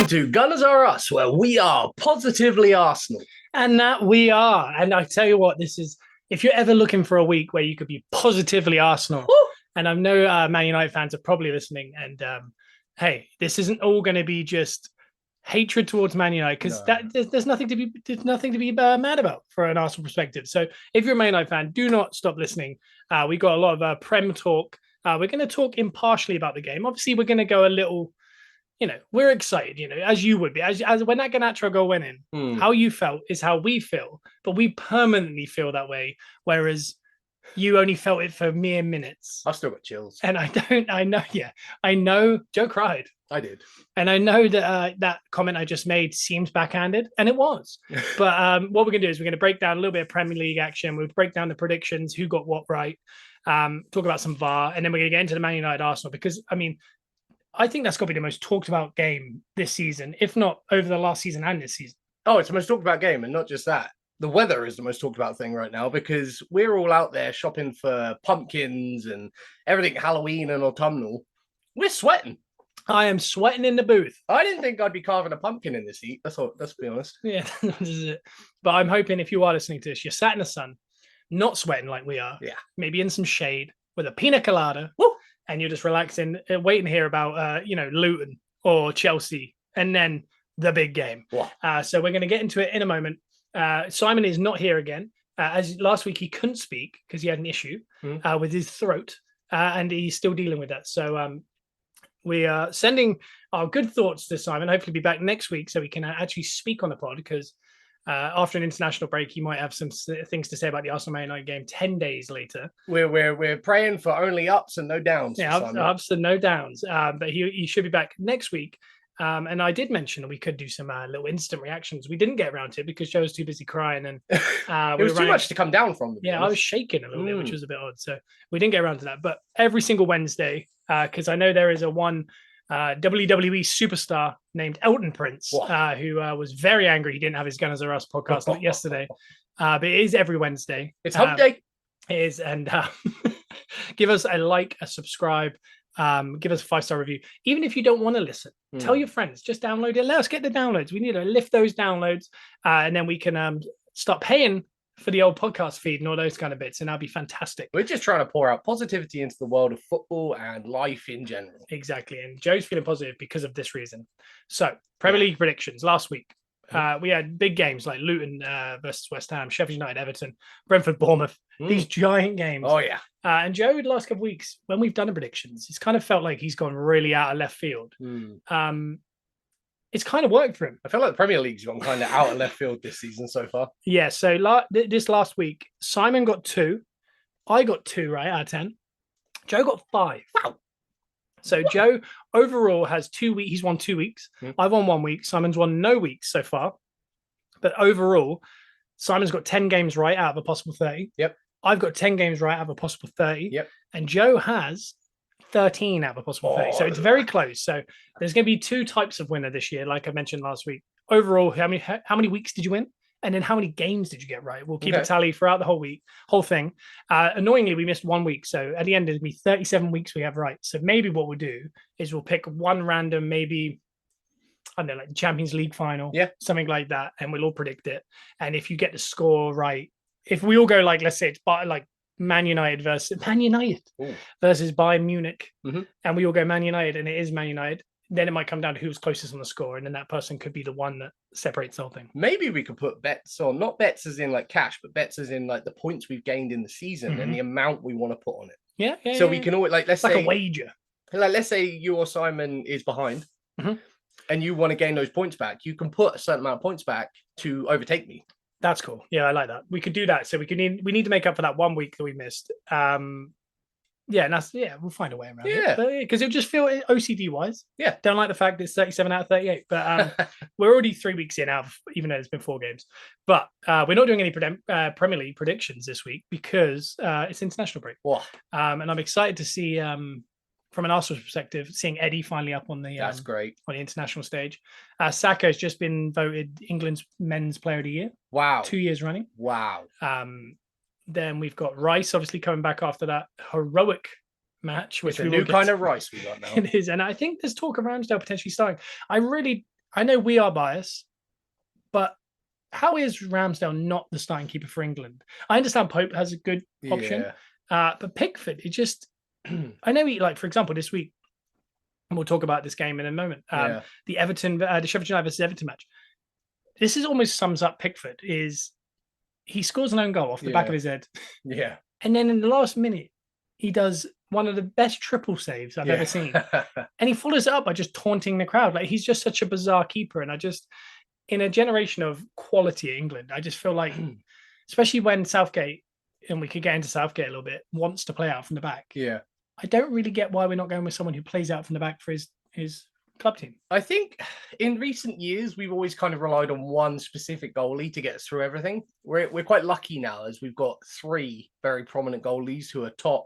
to Gunners Are Us, where we are positively Arsenal. And that we are. And I tell you what, this is, if you're ever looking for a week where you could be positively Arsenal, Woo! and I know Man United fans are probably listening, and hey, this isn't all going to be just hatred towards Man United, because there's nothing to be mad about for an Arsenal perspective. So if you're a Man United fan, do not stop listening. We got a lot of Prem talk. We're going to talk impartially about the game. Obviously, we're going to go a little, we're excited, as you would be. As when that Garnacho goal went in, how you felt is how we feel. But we permanently feel that way, whereas you only felt it for mere minutes. I've still got chills. And I know Joe cried. I did. And I know that that comment I just made seems backhanded, and it was. But what we're going to do is we're going to break down a little bit of Premier League action. We'll break down the predictions, who got what right, talk about some VAR, and then we're going to get into the Man United Arsenal, because, I think that's got to be the most talked about game this season, if not over the last season and this season. Oh, it's the most talked about game, and not just that. The weather is the most talked about thing right now, because we're all out there shopping for pumpkins and everything Halloween and autumnal. We're sweating. I am sweating in the booth. I didn't think I'd be carving a pumpkin in this heat. Let's be honest. Yeah, this is it. But I'm hoping if you are listening to this, you're sat in the sun, not sweating like we are. Yeah. Maybe in some shade with a pina colada. Woo! And you're just relaxing, waiting to hear about, Luton or Chelsea, and then the big game. So we're going to get into it in a moment. Simon is not here again. As last week, he couldn't speak because he had an issue with his throat, and he's still dealing with that. So we are sending our good thoughts to Simon. Hopefully be back next week so we can actually speak on the pod, because after an international break, he might have some things to say about the Arsenal Man United game 10 days later. We're praying for only ups and no downs. Yeah, ups and no downs. But he should be back next week. And I did mention that we could do some little instant reactions. We didn't get around to it because Joe was too busy crying, and it was too much to come down from. Yeah, I was shaking a little bit, which was a bit odd. So we didn't get around to that. But every single Wednesday, because I know there is a one WWE superstar named Elton Prince, who was very angry he didn't have his Gunners Are Us podcast yesterday. But it is every Wednesday. It's hump day. It is. And give us a like, a subscribe. Give us a 5-star review. Even if you don't want to listen, tell your friends. Just download it. Let us get the downloads. We need to lift those downloads, and then we can start paying for the old podcast feed and all those kind of bits, and that'll be fantastic. We're just trying to pour out positivity into the world of football and life in general. Exactly. And Joe's feeling positive because of this reason. So, Premier League predictions last week. We had big games like Luton versus West Ham, Sheffield United, Everton, Brentford, Bournemouth. These giant games. Oh, yeah. And Joe, the last couple of weeks, when we've done the predictions, it's kind of felt like he's gone really out of left field. It's kind of worked for him. I feel like the Premier League's gone kind of out of left field this season so far. Yeah, so this last week, Simon got 2. I got 2 right out of 10. Joe got 5. Wow. So Joe overall has 2 weeks. He's won 2 weeks. I've won 1 week. Simon's won no weeks so far. But overall, Simon's got 10 games right out of a possible 30. Yep. I've got 10 games right out of a possible 30. Yep. And Joe has 13 out of a possible 30. So it's very close. So there's going to be 2 types of winner this year, like I mentioned last week. Overall, how many weeks did you win? And then how many games did you get right? We'll keep a tally throughout the whole thing. Annoyingly, we missed 1 week. So at the end, it'll be 37 weeks we have right. So maybe what we'll do is we'll pick one random, maybe, I don't know, like the Champions League final, something like that. And we'll all predict it. And if you get the score right, if we all go like, let's say it's like Man United versus Bayern Munich, and we all go Man United and it is Man United, then it might come down to who's closest on the score, and then that person could be the one that separates the whole thing. Maybe we could put bets on, not bets as in like cash, but bets as in like the points we've gained in the season and the amount we want to put on it. Yeah. So we can always let's say a wager. Like let's say you or Simon is behind, and you want to gain those points back. You can put a certain amount of points back to overtake me. That's cool. Yeah, I like that. We could do that. So we need to make up for that 1 week that we missed. We'll find a way around it. Because it'll just feel OCD wise. Yeah. Don't like the fact that it's 37 out of 38. But we're already 3 weeks in out, even though it's been 4 games. But we're not doing any Premier League predictions this week because it's international break. And I'm excited to see, from an Arsenal perspective, seeing Eddie finally up on the that's great on the international stage. Saka has just been voted England's Men's Player of the Year. Wow. 2 years running. Wow. Then we've got Rice obviously coming back after that heroic match, which it's a new kind of Rice we got now. It is, and I think there's talk of Ramsdale potentially starting. I really I know we are biased, but how is Ramsdale not the starting keeper for England? I understand Pope has a good option, but Pickford, it just, I know he, like, for example, this week, and we'll talk about this game in a moment, the Sheffield United versus Everton match. This is almost sums up Pickford, is he scores an own goal off the back of his head. Yeah. And then in the last minute, he does one of the best triple saves I've ever seen. And he follows it up by just taunting the crowd. Like, he's just such a bizarre keeper. And I just, in a generation of quality at England, I just feel like, especially when Southgate, and we could get into Southgate a little bit, wants to play out from the back. Yeah. I don't really get why we're not going with someone who plays out from the back for his club team. I think in recent years, we've always kind of relied on one specific goalie to get us through everything. We're quite lucky now, as we've got 3 very prominent goalies who are top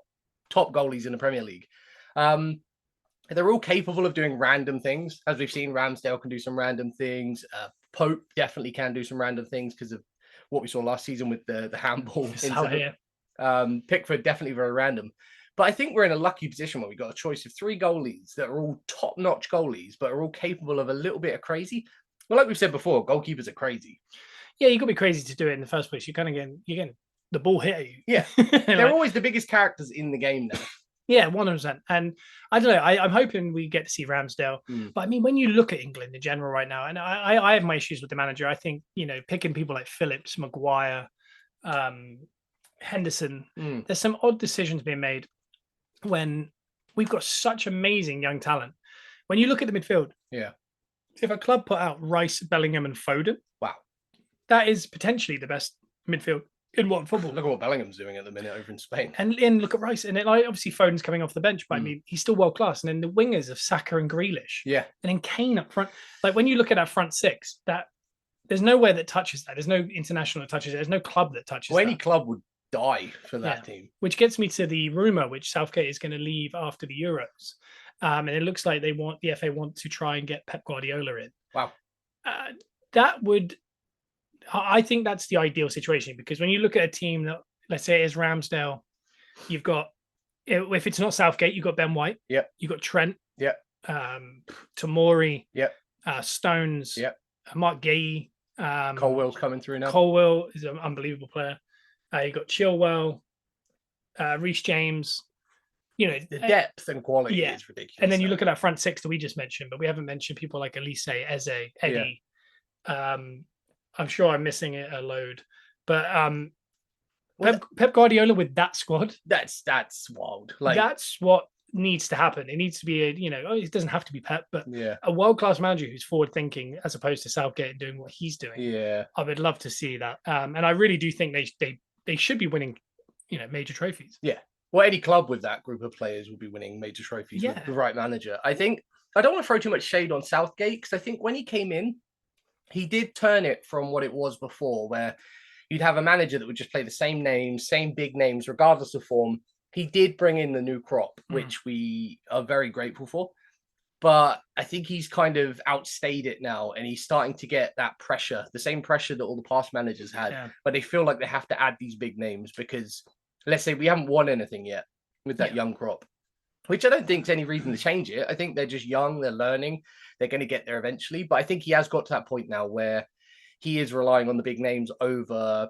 goalies in the Premier League. They're all capable of doing random things. As we've seen, Ramsdale can do some random things. Pope definitely can do some random things because of what we saw last season with the handball incident. Pickford, definitely very random. But I think we're in a lucky position where we've got a choice of 3 goalies that are all top-notch goalies, but are all capable of a little bit of crazy. Well, like we've said before, goalkeepers are crazy. Yeah, you got to be crazy to do it in the first place. You're getting the ball hit at you. Yeah, they're always the biggest characters in the game now. Yeah, 100%. And I don't know, I'm hoping we get to see Ramsdale. But I mean, when you look at England in general right now, and I have my issues with the manager. I think, picking people like Phillips, Maguire, Henderson, there's some odd decisions being made when we've got such amazing young talent. When you look at the midfield, if a club put out Rice, Bellingham, and Foden, wow, that is potentially the best midfield in modern football. Look at what Bellingham's doing at the minute over in Spain. And look at Rice. And obviously Foden's coming off the bench, but I mean, he's still world class. And then the wingers of Saka and Grealish. Yeah. And then Kane up front. Like, when you look at that front 6, that there's nowhere that touches that. There's no international that touches it. There's no club that touches that. Any club would die for that team. Which gets me to the rumour which Southgate is going to leave after the Euros. And it looks like the FA want to try and get Pep Guardiola in. Wow. I think that's the ideal situation, because when you look at a team that, let's say, it is Ramsdale, you've got, if it's not Southgate, you've got Ben White. Yep. You've got Trent. Yep. Tomori. Yep. Stones. Yep. Mark Gay. Colwell's coming through now. Colwell is an unbelievable player. You've got Chilwell, Reece James. The depth and quality is ridiculous. And then you look at that front 6 that we just mentioned, but we haven't mentioned people like Elise, Eze, Eddie. Yeah. I'm sure I'm missing a load, but Pep Guardiola with that squad, that's wild. Like, that's what needs to happen. It needs to be it doesn't have to be Pep, but a world-class manager who's forward-thinking as opposed to Southgate doing what he's doing. Yeah, I would love to see that, and I really do think they should be winning, major trophies. Yeah, well, any club with that group of players will be winning major trophies with the right manager. I think I don't want to throw too much shade on Southgate, because I think when he came in, he did turn it from what it was before, where you'd have a manager that would just play the same names, same big names, regardless of form. He did bring in the new crop, which we are very grateful for. But I think he's kind of outstayed it now, and he's starting to get that pressure, the same pressure that all the past managers had. But they feel like they have to add these big names because, let's say, we haven't won anything yet with that young crop, which I don't think is any reason to change it. I think they're just young, they're learning, they're going to get there eventually. But I think he has got to that point now where he is relying on the big names over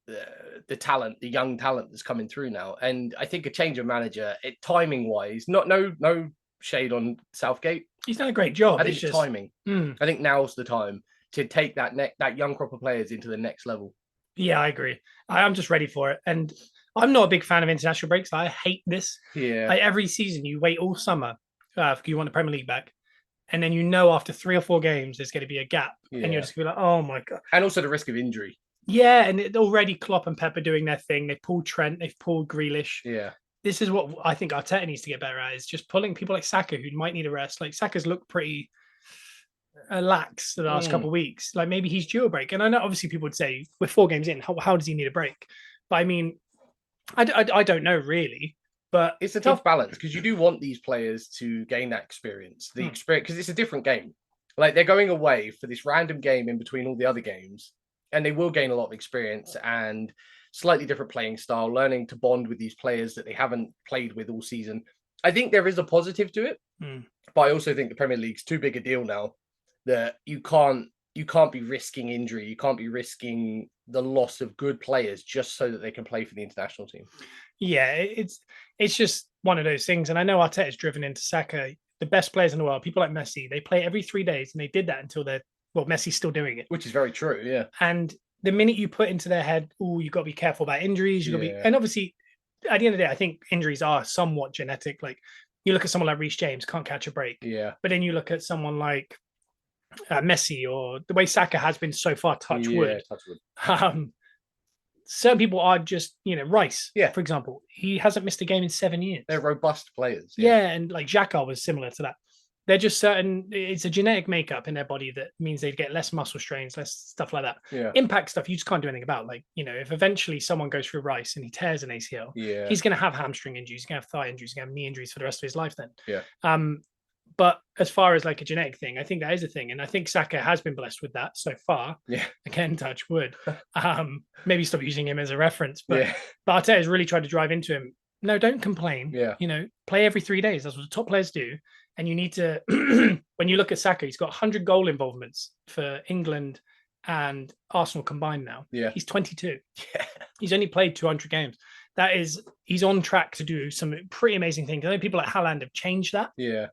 the talent, the young talent that's coming through now. And I think a change of manager, timing wise, no shade on Southgate. He's done a great job. I think it's timing. I think now's the time to take that young crop of players into the next level. Yeah, I agree. I'm just ready for it. And I'm not a big fan of international breaks. I hate this. Yeah. Every season, you wait all summer if you want the Premier League back. And then after 3 or 4 games, there's going to be a gap. And you're just going to be like, oh, my God. And also the risk of injury. Yeah, and already Klopp and Pep are doing their thing. They've pulled Trent. They've pulled Grealish. Yeah. This is what I think Arteta needs to get better at, is just pulling people like Saka, who might need a rest. Like, Saka's looked pretty lax the last couple of weeks. Like, maybe he's due a break. And I know, obviously, people would say, we're 4 games in, how does he need a break? But, I mean, I don't know, really. But it's a tough balance, because you do want these players to gain that experience. The experience, because it's a different game. Like, they're going away for this random game in between all the other games, and they will gain a lot of experience and slightly different playing style, learning to bond with these players that they haven't played with all season. I think there is a positive to it, but I also think the Premier League's too big a deal now that you can't be risking injury. You can't be risking the loss of good players just so that they can play for the international team. Yeah, it's just one of those things. And I know Arteta's driven into Saka, the best players in the world. People like Messi, they play every 3 days, and they did that until Messi's still doing it, which is very true. Yeah, and the minute you put into their head, oh, you've got to be careful about injuries. You got to be, and obviously, at the end of the day, I think injuries are somewhat genetic. Like you look at someone like Reece James, can't catch a break. Yeah, but then you look at someone like Messi, or the way Saka has been so far, touch wood. Certain people are just, Rice, for example, he hasn't missed a game in 7 years. They're robust players. Yeah, and like Xhaka was similar to that. They're just it's a genetic makeup in their body that means they get less muscle strains, less stuff like that. Yeah. Impact stuff you just can't do anything about. Like, if eventually someone goes through Rice and he tears an ACL, he's going to have hamstring injuries, he's going to have thigh injuries, he's going to have knee injuries for the rest of his life then. Yeah. But as far as like a genetic thing, I think that is a thing. And I think Saka has been blessed with that so far. Yeah. Again, touch wood. Maybe stop using him as a reference. But Arteta has really tried to drive into him. No, don't complain. Yeah. Play every 3 days. That's what the top players do. And you need to, when you look at Saka, he's got 100 goal involvements for England and Arsenal combined now. Yeah. He's 22. Yeah. He's only played 200 games. He's on track to do some pretty amazing things. I know people like Haaland have changed that. Yeah.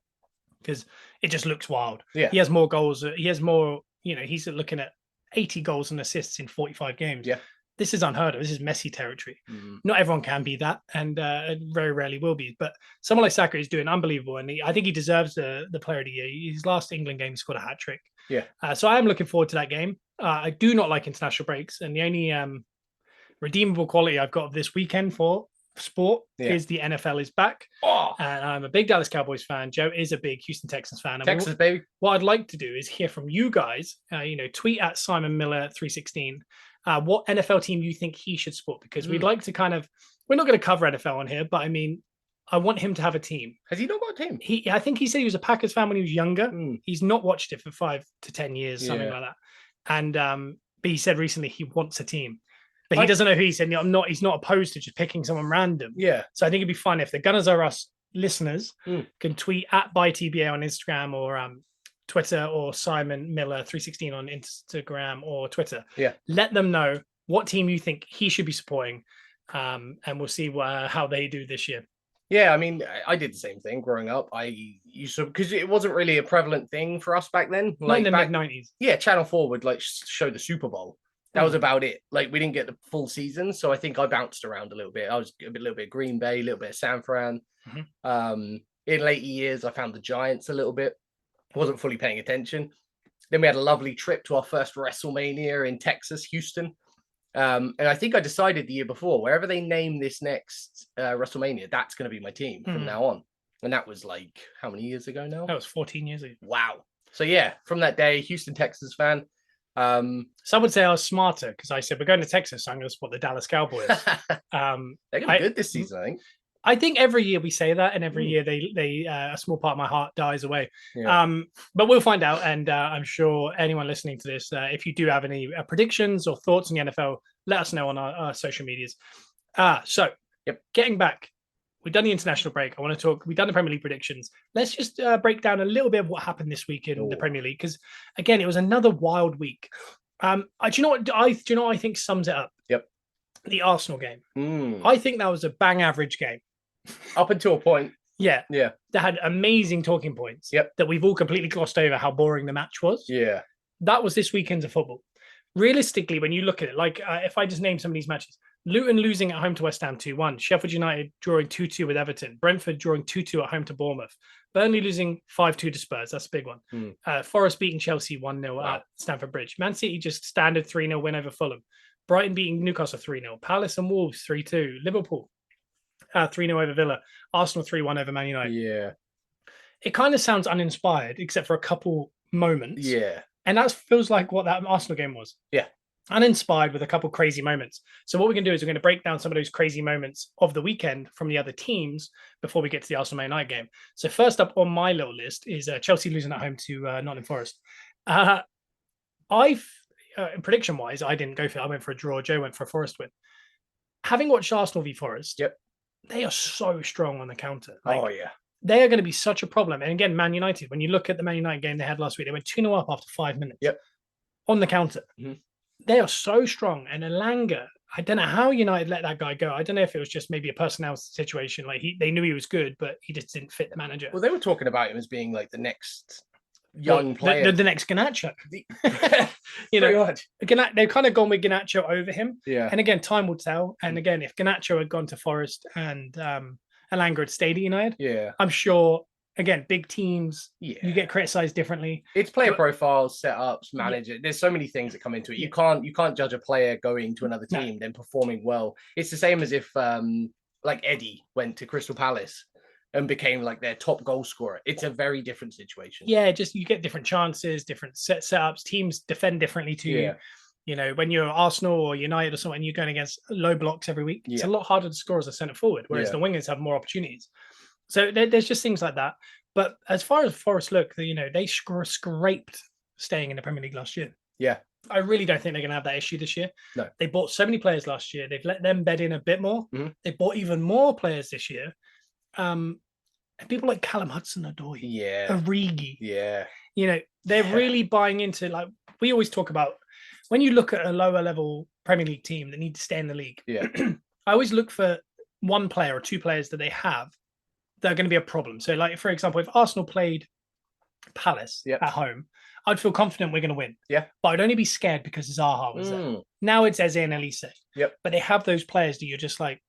Because it just looks wild. Yeah. He has more goals. He has more, he's looking at 80 goals and assists in 45 games. Yeah. This is unheard of. This is Messi territory. Mm. Not everyone can be that, and very rarely will be. But someone like Saka is doing unbelievable, and I think he deserves the player of the year. His last England game scored a hat-trick. Yeah. So I am looking forward to that game. I do not like international breaks, and the only redeemable quality I've got of this weekend for sport is the NFL is back. And I'm a big Dallas Cowboys fan. Joe is a big Houston Texans fan. Texas, baby. What I'd like to do is hear from you guys. Tweet at Simon Miller 316 what NFL team you think he should support, because we'd like to we're not going to cover NFL on here, but I mean, I want him to have a team. Has he not got a team? I think he said he was a Packers fan when he was younger. He's not watched it for 5 to 10 years, something like that. And but he said recently he wants a team. But he doesn't know who. He said he's not opposed to just picking someone random. Yeah. So I think it'd be fun if the Gunners Are Us listeners can tweet at ByTBA on Instagram or Twitter, or Simon Miller 316 on Instagram or Twitter. Yeah. Let them know what team you think he should be supporting, and we'll see how they do this year. Yeah, I mean, I did the same thing growing up. I used to, because it wasn't really a prevalent thing for us back then. Like in the mid-90s. Yeah, Channel 4 would show the Super Bowl. That was about it. Like, we didn't get the full season, so I think I bounced around a little bit. I was a little bit of Green Bay, a little bit of San Fran. In later years, I found the Giants a little bit. Wasn't fully paying attention. Then we had a lovely trip to our first WrestleMania in Texas, Houston. And I think I decided the year before, wherever they name this next WrestleMania, that's going to be my team from now on. And that was like, how many years ago now? That was 14 years ago. Wow. So yeah, from that day, Houston Texans fan. Some would say I was smarter because I said we're going to Texas, so I'm going to support the Dallas Cowboys. They're going to be good this season, I think. I think every year we say that, and every year they a small part of my heart dies away. Yeah. But we'll find out, and I'm sure anyone listening to this, if you do have any predictions or thoughts on the NFL, let us know on our social medias. So getting back, we've done the international break. I want to talk. We've done the Premier League predictions. Let's just break down a little bit of what happened this week in the Premier League, because again, it was another wild week. Do you know what I think sums it up? Yep. The Arsenal game. I think that was a bang average game. Up until a point. Yeah. Yeah. They had amazing talking points. Yep. That we've all completely glossed over how boring the match was. Yeah. That was this weekend's of football. Realistically, when you look at it, like if I just name some of these matches, Luton losing at home to West Ham 2-1, Sheffield United drawing 2-2 with Everton, Brentford drawing 2-2 at home to Bournemouth, Burnley losing 5-2 to Spurs. That's a big one. Forest beating Chelsea 1-0 at Stamford Bridge. Man City just standard 3-0 win over Fulham. Brighton beating Newcastle 3-0. Palace and Wolves 3-2. Liverpool 3-0 over Villa. Arsenal 3-1 over Man United. Yeah. It kind of sounds uninspired, except for a couple moments. Yeah. And that feels like what that Arsenal game was. Yeah. Uninspired with a couple crazy moments. So what we're going to do is we're going to break down some of those crazy moments of the weekend from the other teams before we get to the Arsenal Man United game. So first up on my little list is Chelsea losing at home to Nottingham Forest. Prediction-wise, I didn't go for it. I went for a draw. Joe went for a Forest win. Having watched Arsenal v Forest, yep, they are so strong on the counter. Like, oh, yeah. they are going to be such a problem. And again, Man United, when you look at the Man United game they had last week, they went 2-0 up after 5 minutes. Yep. On the counter. Mm-hmm. They are so strong. And Elanga, I don't know how United let that guy go. I don't know if it was just maybe a personnel situation. Like they knew he was good, but he just didn't fit the manager. Well, they were talking about him as being like the next young player. The next Garnacho. They've kind of gone with Garnacho over him. Yeah. And again, time will tell. And again, if Garnacho had gone to Forest and Elanga had stayed at United, I'm sure, again, big teams, you get criticised differently. It's player profiles, setups, manager. There's so many things that come into it. You can't judge a player going to another team then performing well. It's the same as if like Eddie went to Crystal Palace and became like their top goal scorer. It's a very different situation. Yeah, just you get different chances, different setups. Teams defend differently to you. You know, when you're Arsenal or United or something, you're going against low blocks every week. It's a lot harder to score as a centre forward, whereas the wingers have more opportunities. So there's just things like that. But as far as Forest look, they scraped staying in the Premier League last year. Yeah. I really don't think they're going to have that issue this year. No. They bought so many players last year. They've let them bed in a bit more. Mm-hmm. They bought even more players this year. And people like Callum Hudson-Odoi, Origi. Yeah. They're really buying into, like, we always talk about, when you look at a lower level Premier League team that need to stay in the league, I always look for one player or two players that they have that are going to be a problem. So, like, for example, if Arsenal played Palace at home, I'd feel confident we're going to win. Yeah. But I'd only be scared because Zaha was there. Now it's Eze and Elise. Yep. But they have those players that you're just like,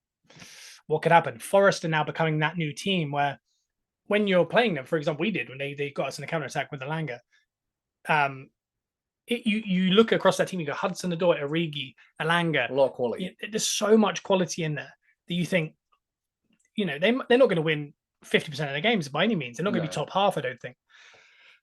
what could happen? Forest are now becoming that new team where when you're playing them, for example, we did when they got us in a counter-attack with Elanga, you look across that team, you go Hudson-Odoi, Origi, Elanga. A lot of quality. There's so much quality in there that you think, they're not going to win 50% of their games by any means. They're not going to be top half, I don't think.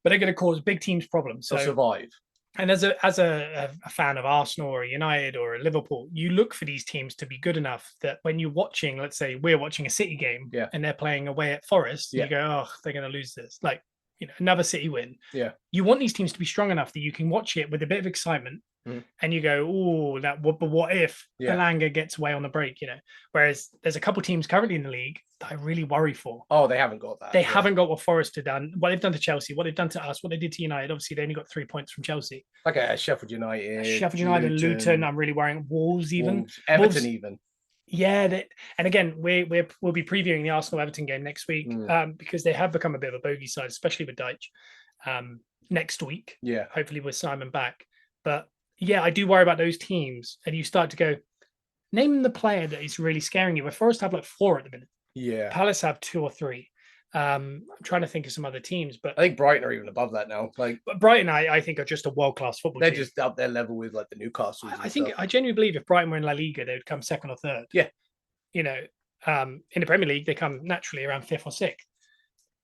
But they're going to cause big teams problems. So they'll survive. And as a fan of Arsenal or United or Liverpool, you look for these teams to be good enough that when you're watching, let's say we're watching a City game and they're playing away at Forest, you go, oh, they're going to lose this. Like, another City win. Yeah. You want these teams to be strong enough that you can watch it with a bit of excitement and you go, oh, but what if Elanga gets away on the break, Whereas there's a couple teams currently in the league that I really worry for. Oh, they haven't got that. They haven't got what Forest have done, what they've done to Chelsea, what they've done to us, what they did to United. Obviously, they only got 3 points from Chelsea. Okay, Sheffield United, Luton, I'm really worrying. Wolves even. Everton even. Yeah, and again, we'll be previewing the Arsenal-Everton game next week because they have become a bit of a bogey side, especially with Deitch next week. Yeah. Hopefully with Simon back. But yeah, I do worry about those teams. And you start to go, name the player that is really scaring you. Where Forest have like 4 at the minute. Yeah. Palace have 2 or 3. I'm trying to think of some other teams, but I think Brighton are even above that now. Like Brighton, I think are just a world-class football team. They're just up their level with like the Newcastle. I think I genuinely believe if Brighton were in La Liga, they would come 2nd or 3rd. Yeah. In the Premier League, they come naturally around 5th or 6th.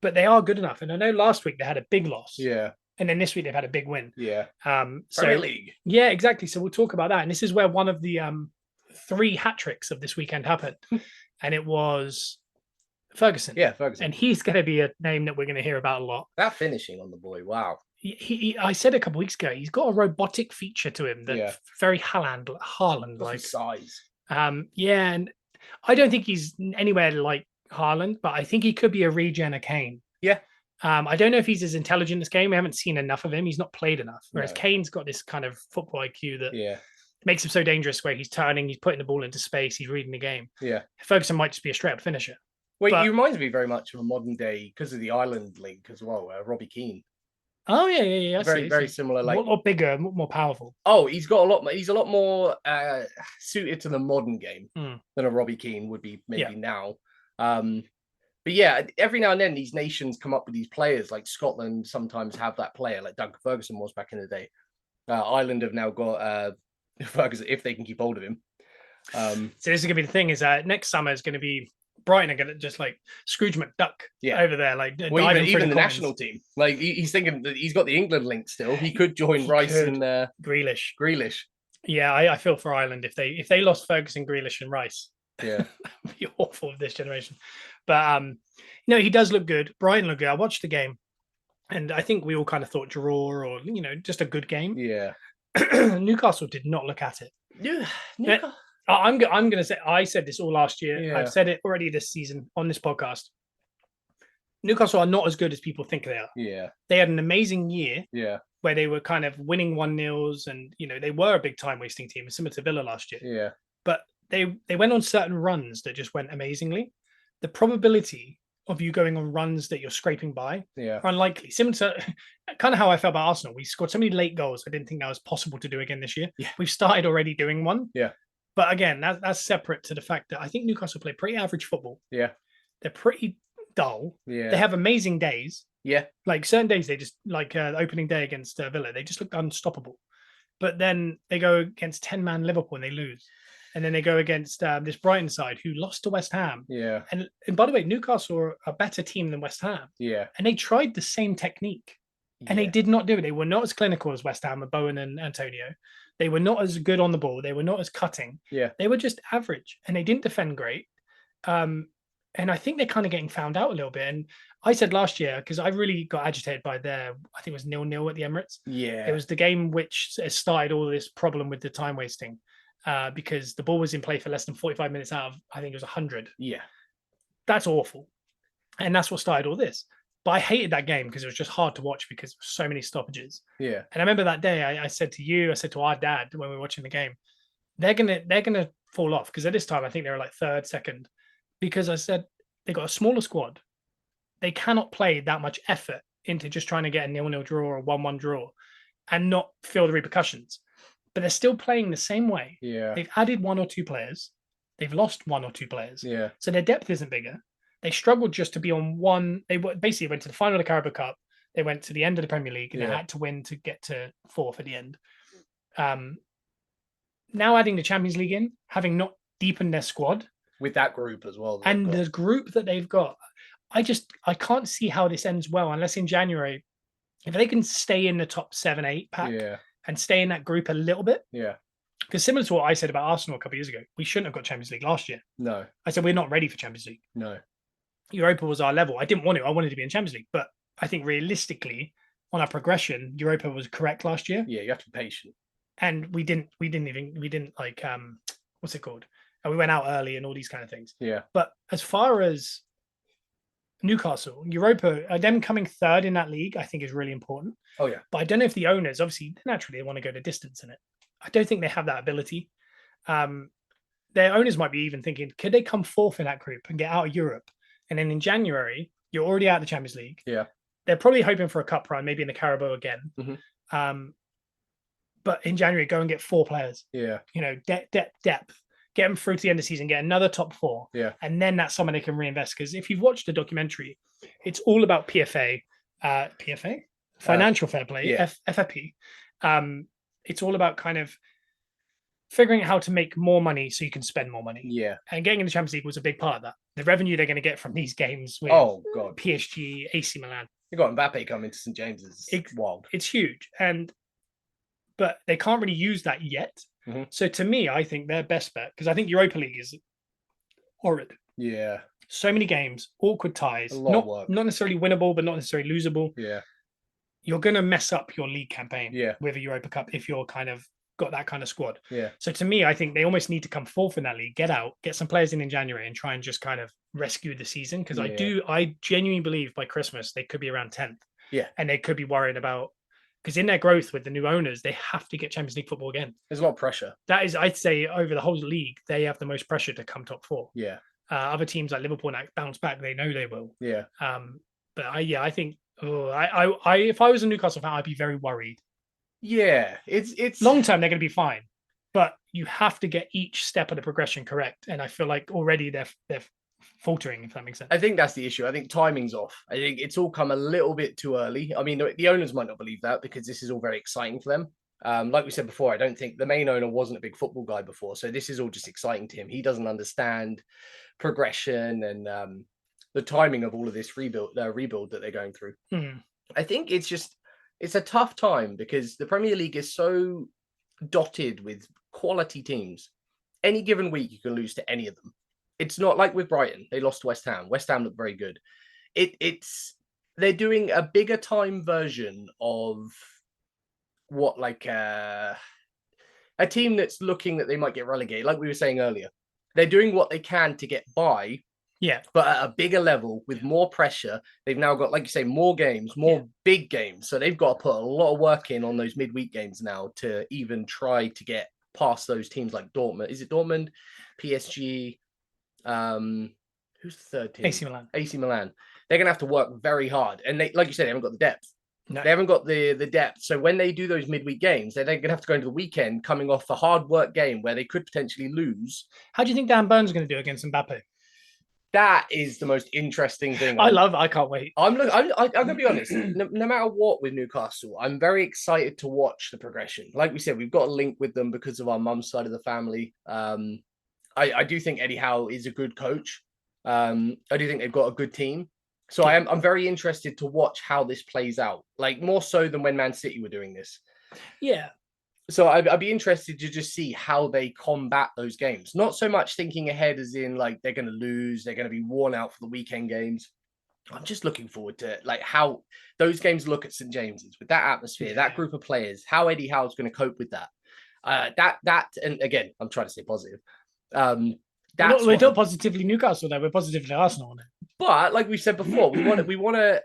But they are good enough. And I know last week they had a big loss. Yeah. And then this week they've had a big win. Yeah. Premier League. Yeah, exactly. So we'll talk about that. And this is where one of the 3 hat tricks of this weekend happened. And it was Ferguson. Yeah, Ferguson. And he's going to be a name that we're going to hear about a lot. That finishing on the boy, wow. I said a couple of weeks ago, he's got a robotic feature to him that's very Haaland like. Size. Yeah, and I don't think he's anywhere like Haaland, but I think he could be a regen of Kane. Yeah. I don't know if he's as intelligent as Kane. We haven't seen enough of him. He's not played enough. Whereas Kane's got this kind of football IQ that makes him so dangerous where he's turning, he's putting the ball into space, he's reading the game. Yeah. Ferguson might just be a straight up finisher. Well, he reminds me very much of a modern day, because of the Ireland link as well, Robbie Keane. Oh, yeah. Very similar. Like, a lot bigger, more powerful. Oh, he's a lot more suited to the modern game than a Robbie Keane would be maybe now. But yeah, every now and then these nations come up with these players. Like Scotland sometimes have that player, like Duncan Ferguson was back in the day. Ireland have now got Ferguson if they can keep hold of him. So this is going to be the thing: is next summer is going to be Brighton are going to just like Scrooge McDuck over there, like even the national team. Like he's thinking that he's got the England link still. He could join Rice and Grealish. Yeah, I feel for Ireland if they lost Ferguson, Grealish, and Rice. Yeah, that'd be awful of this generation. But he does look good. Brighton look good. I watched the game, and I think we all kind of thought draw or just a good game. Yeah. Newcastle did not look at it. Yeah. I'm going to say, I said this all last year. Yeah. I've said it already this season on this podcast. Newcastle are not as good as people think they are. Yeah. They had an amazing year. Yeah. Where they were kind of winning 1-0s and they were a big time wasting team, similar to Villa last year. Yeah. But they went on certain runs that just went amazingly. The probability of you going on runs that you're scraping by are unlikely. Similar to kind of how I felt about Arsenal. We scored so many late goals. I didn't think that was possible to do again this year. Yeah. We've started already doing one. Yeah. But again, that's separate to the fact that I think Newcastle play pretty average football. Yeah. They're pretty dull. Yeah. They have amazing days. Yeah. Like certain days, they just like opening day against Villa, they just looked unstoppable. But then they go against 10-man Liverpool and they lose. And then they go against this Brighton side who lost to West Ham. Yeah. And by the way, Newcastle are a better team than West Ham. Yeah. And they tried the same technique and they did not do it. They were not as clinical as West Ham with Bowen and Antonio. They were not as good on the ball. They were not as cutting. Yeah. They were just average and they didn't defend great. And I think they're kind of getting found out a little bit. And I said last year, because I really got agitated by I think it was 0-0 at the Emirates. Yeah. It was the game which started all this problem with the time wasting because the ball was in play for less than 45 minutes out of, I think it was 100. Yeah. That's awful. And that's what started all this. But I hated that game because it was just hard to watch because there were so many stoppages. Yeah. And I remember that day I said to our dad when we were watching the game, they're gonna fall off because at this time I think they were like third, second. Because I said they got a smaller squad. They cannot play that much effort into just trying to get a 0-0 draw or a 1-1 draw and not feel the repercussions. But they're still playing the same way. Yeah. They've added 1 or 2 players. They've lost 1 or 2 players. Yeah. So their depth isn't bigger. They struggled just to be on one. They basically went to the final of the Carabao Cup. They went to the end of the Premier League and they had to win to get to 4th at the end. Now adding the Champions League in, having not deepened their squad, with that group as well. And the group that they've got, I can't see how this ends well unless in January, if they can stay in the top 7-8 pack and stay in that group a little bit. Yeah. Because similar to what I said about Arsenal a couple of years ago, we shouldn't have got Champions League last year. No. I said we're not ready for Champions League. No. Europa was our level. I didn't want it. I wanted to be in Champions League. But I think realistically, on our progression, Europa was correct last year. Yeah, you have to be patient. And we didn't like what's it called? And we went out early and all these kind of things. Yeah. But as far as Newcastle, Europa, them coming third in that league, I think is really important. Oh, yeah. But I don't know if the owners, obviously, naturally, they want to go the distance in it. I don't think they have that ability. Their owners might be even thinking, could they come 4th in that group and get out of Europe? And then in January, you're already out of the Champions League. Yeah. They're probably hoping for a cup run, maybe in the Carabao again. Mm-hmm. But in January, go and get 4 players. Yeah. Depth. Get them through to the end of the season, get another top 4. Yeah. And then that's someone they can reinvest. Because if you've watched the documentary, it's all about PFA, financial fair play, FFP. It's all about kind of figuring out how to make more money so you can spend more money. Yeah. And getting in the Champions League was a big part of that. The revenue they're going to get from these games with PSG, AC Milan. You got Mbappe coming to St. James's. It's wild. It's huge. But they can't really use that yet. Mm-hmm. So to me, I think their best bet, because I think Europa League is horrid. Yeah. So many games, awkward ties, not necessarily winnable, but not necessarily losable. Yeah. You're going to mess up your league campaign with a Europa Cup if you're kind of got that kind of squad. Yeah. So to me, I think they almost need to come 4th in that league, get out, get some players in January and try and just kind of rescue the season. Because I genuinely believe by Christmas, they could be around 10th. Yeah. And they could be worried about, because in their growth with the new owners, they have to get Champions League football again. There's a lot of pressure. That is, I'd say, over the whole league, they have the most pressure to come top 4. Yeah. Other teams like Liverpool and bounce back, they know they will. Yeah. But I think, if I was a Newcastle fan, I'd be very worried. Yeah, it's long term they're going to be fine, but you have to get each step of the progression correct. And I feel like already they're faltering, if that makes sense. I think that's the issue. I think timing's off. I think it's all come a little bit too early. I mean, the owners might not believe that because this is all very exciting for them. Like we said before, I don't think the main owner wasn't a big football guy before, so this is all just exciting to him. He doesn't understand progression and the timing of all of this rebuild that they're going through. I think it's a tough time because the Premier League is so dotted with quality teams. Any given week, you can lose to any of them. It's not like with Brighton. They lost to West Ham. West Ham looked very good. They're doing a bigger time version of what, like a team that's looking that they might get relegated. Like we were saying earlier, they're doing what they can to get by Yeah. But at a bigger level with more pressure. They've now got, like you say, more games, more big games. So they've got to put a lot of work in on those midweek games now to even try to get past those teams like Dortmund. Is it Dortmund? PSG? Who's the third team? AC Milan. AC Milan. They're going to have to work very hard. And they, like you said, they haven't got the depth. No. They haven't got the depth. So when they do those midweek games, they're going to have to go into the weekend coming off a hard work game where they could potentially lose. How do you think Dan Burns is going to do against Mbappe? That is the most interesting thing. I can't wait. I'm going to be honest. No matter what with Newcastle, I'm very excited to watch the progression. Like we said, we've got a link with them because of our mum's side of the family. I do think Eddie Howe is a good coach. I do think they've got a good team. So I'm very interested to watch how this plays out, like more so than when Man City were doing this. Yeah. So I'd be interested to just see how they combat those games. Not so much thinking ahead as in like they're going to lose, they're going to be worn out for the weekend games. I'm just looking forward to like how those games look at St. James's with that atmosphere, that group of players, how Eddie Howe's going to cope with that. And again, I'm trying to stay positive. We're not positively Newcastle though. We're positively Arsenal on it. But like we said before, we want to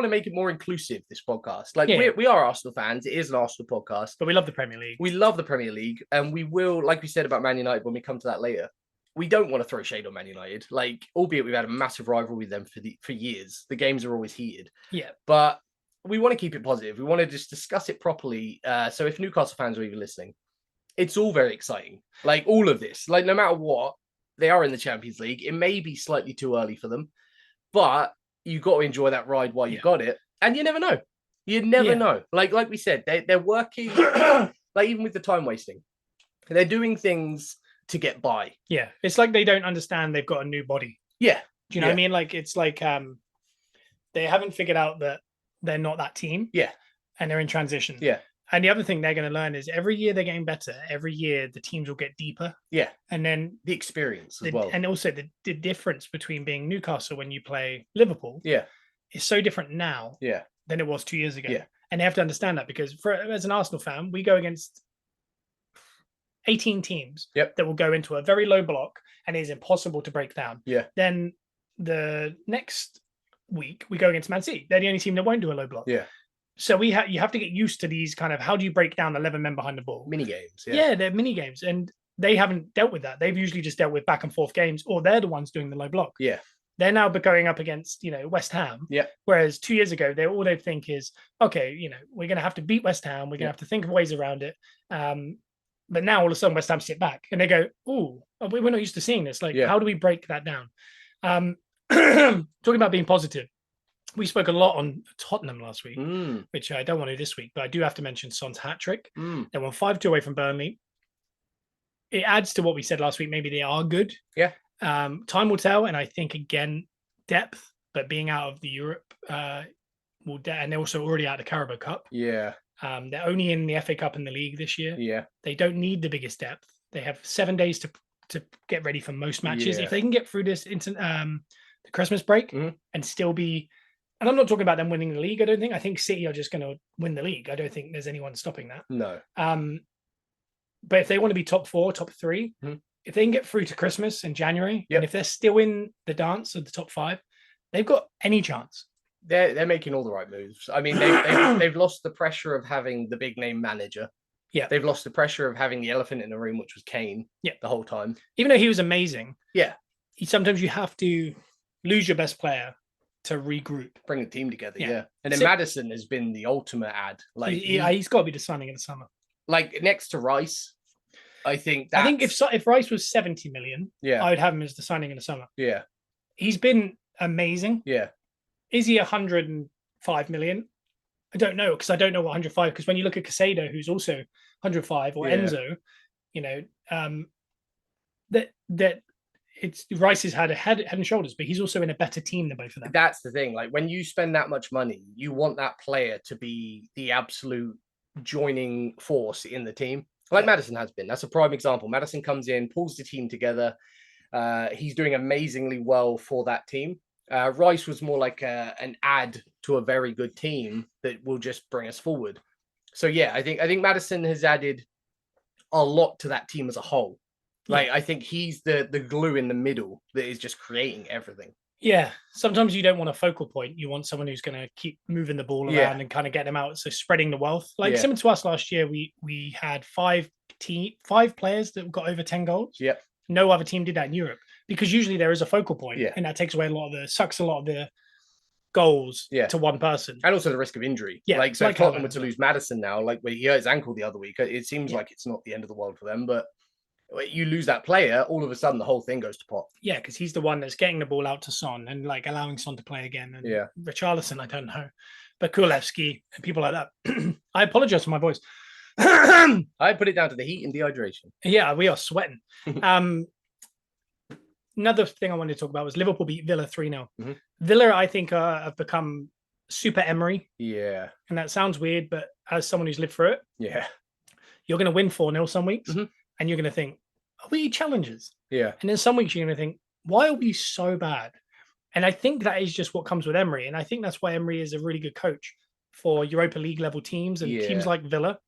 make it more inclusive. This podcast, like we are Arsenal fans. It is an Arsenal podcast, but we love the Premier League. We love the Premier League, and we will, like we said about Man United when we come to that later. We don't want to throw shade on Man United, like albeit we've had a massive rivalry with them for years. The games are always heated. Yeah, but we want to keep it positive. We want to just discuss it properly. So if Newcastle fans are even listening, it's all very exciting. Like all of this, like no matter what. They are in the Champions League. It may be slightly too early for them, but you got to enjoy that ride while you got it. And you never know. You never know. Like we said, they're working, like even with the time wasting, they're doing things to get by. Yeah. It's like they don't understand they've got a new body. Yeah. Do you know what I mean? Like it's like they haven't figured out that they're not that team. Yeah. And they're in transition. Yeah. And the other thing they're going to learn is every year they're getting better. Every year the teams will get deeper. Yeah. And then the experience as well. And also the difference between being Newcastle when you play Liverpool. Yeah. Is so different now. Yeah. Than it was 2 years ago. Yeah. And they have to understand that because as an Arsenal fan, we go against 18 teams that will go into a very low block and it is impossible to break down. Yeah. Then the next week we go against Man City. They're the only team that won't do a low block. Yeah. So you have to get used to these kind of how do you break down 11 men behind the ball? Mini games. Yeah, they're mini games. And they haven't dealt with that. They've usually just dealt with back and forth games, or they're the ones doing the low block. Yeah. They're now going up against, West Ham. Yeah. Whereas 2 years ago, all they think is, okay, we're going to have to beat West Ham. We're going to have to think of ways around it. But now all of a sudden West Ham sit back and they go, oh, we're not used to seeing this. Like, how do we break that down? Talking about being positive. We spoke a lot on Tottenham last week, which I don't want to this week, but I do have to mention Son's hat-trick. They won 5-2 away from Burnley. It adds to what we said last week. Maybe they are good. Yeah. Time will tell. And I think, again, depth, but being out of the Europe, and they're also already out of the Carabao Cup. Yeah. They're only in the FA Cup and the league this year. Yeah. They don't need the biggest depth. They have 7 days to get ready for most matches. Yeah. If they can get through this into the Christmas break and still be... And I'm not talking about them winning the league, I don't think. I think City are just going to win the league. I don't think there's anyone stopping that. No. But if they want to be top 4, top 3, if they can get through to Christmas in January, and if they're still in the dance of the top 5, they've got any chance. They're making all the right moves. I mean, they've lost the pressure of having the big name manager. Yeah. They've lost the pressure of having the elephant in the room, which was Kane. Yeah. The whole time. Even though he was amazing. Yeah. Sometimes you have to lose your best player to regroup, bring the team together. Yeah. And then Maddison has been the ultimate ad. Like he's got to be the signing in the summer. Like next to Rice, I think if Rice was 70 million, I would have him as the signing in the summer. Yeah. He's been amazing. Yeah. Is he 105 million? I don't know, because I don't know what 105, because when you look at Casado, who's also 105, or Enzo, that it's Rice has had a head and shoulders, but he's also in a better team than both of them. That's the thing. Like when you spend that much money, you want that player to be the absolute joining force in the team. Like Maddison has been. That's a prime example. Maddison comes in, pulls the team together. He's doing amazingly well for that team. Rice was more like an add to a very good team that will just bring us forward. So yeah, I think Maddison has added a lot to that team as a whole. Like, I think he's the glue in the middle that is just creating everything. Yeah, sometimes you don't want a focal point. You want someone who's going to keep moving the ball around and kind of get them out. So spreading the wealth, like similar to us last year, we had five players that got over 10 goals. Yep. No other team did that in Europe because usually there is a focal point, and that takes away sucks a lot of the goals to one person, and also the risk of injury. Yeah, like so, Tottenham were to lose Maddison now, like where he hurt his ankle the other week. It seems like it's not the end of the world for them, but you lose that player, all of a sudden the whole thing goes to pot. Yeah, because he's the one that's getting the ball out to Son and like allowing Son to play again. And Richarlison, I don't know, but Kulevski and people like that. I apologize for my voice. I put it down to the heat and dehydration. Yeah, we are sweating. Another thing I wanted to talk about was Liverpool beat Villa 3-0. Villa, I think, have become super Emery. Yeah. And that sounds weird, but as someone who's lived through it, you're going to win 4-0 some weeks, and you're going to think, are we challengers? Yeah. And then some weeks you're going to think, why are we so bad? And I think that is just what comes with Emery. And I think that's why Emery is a really good coach for Europa League level teams and teams like Villa.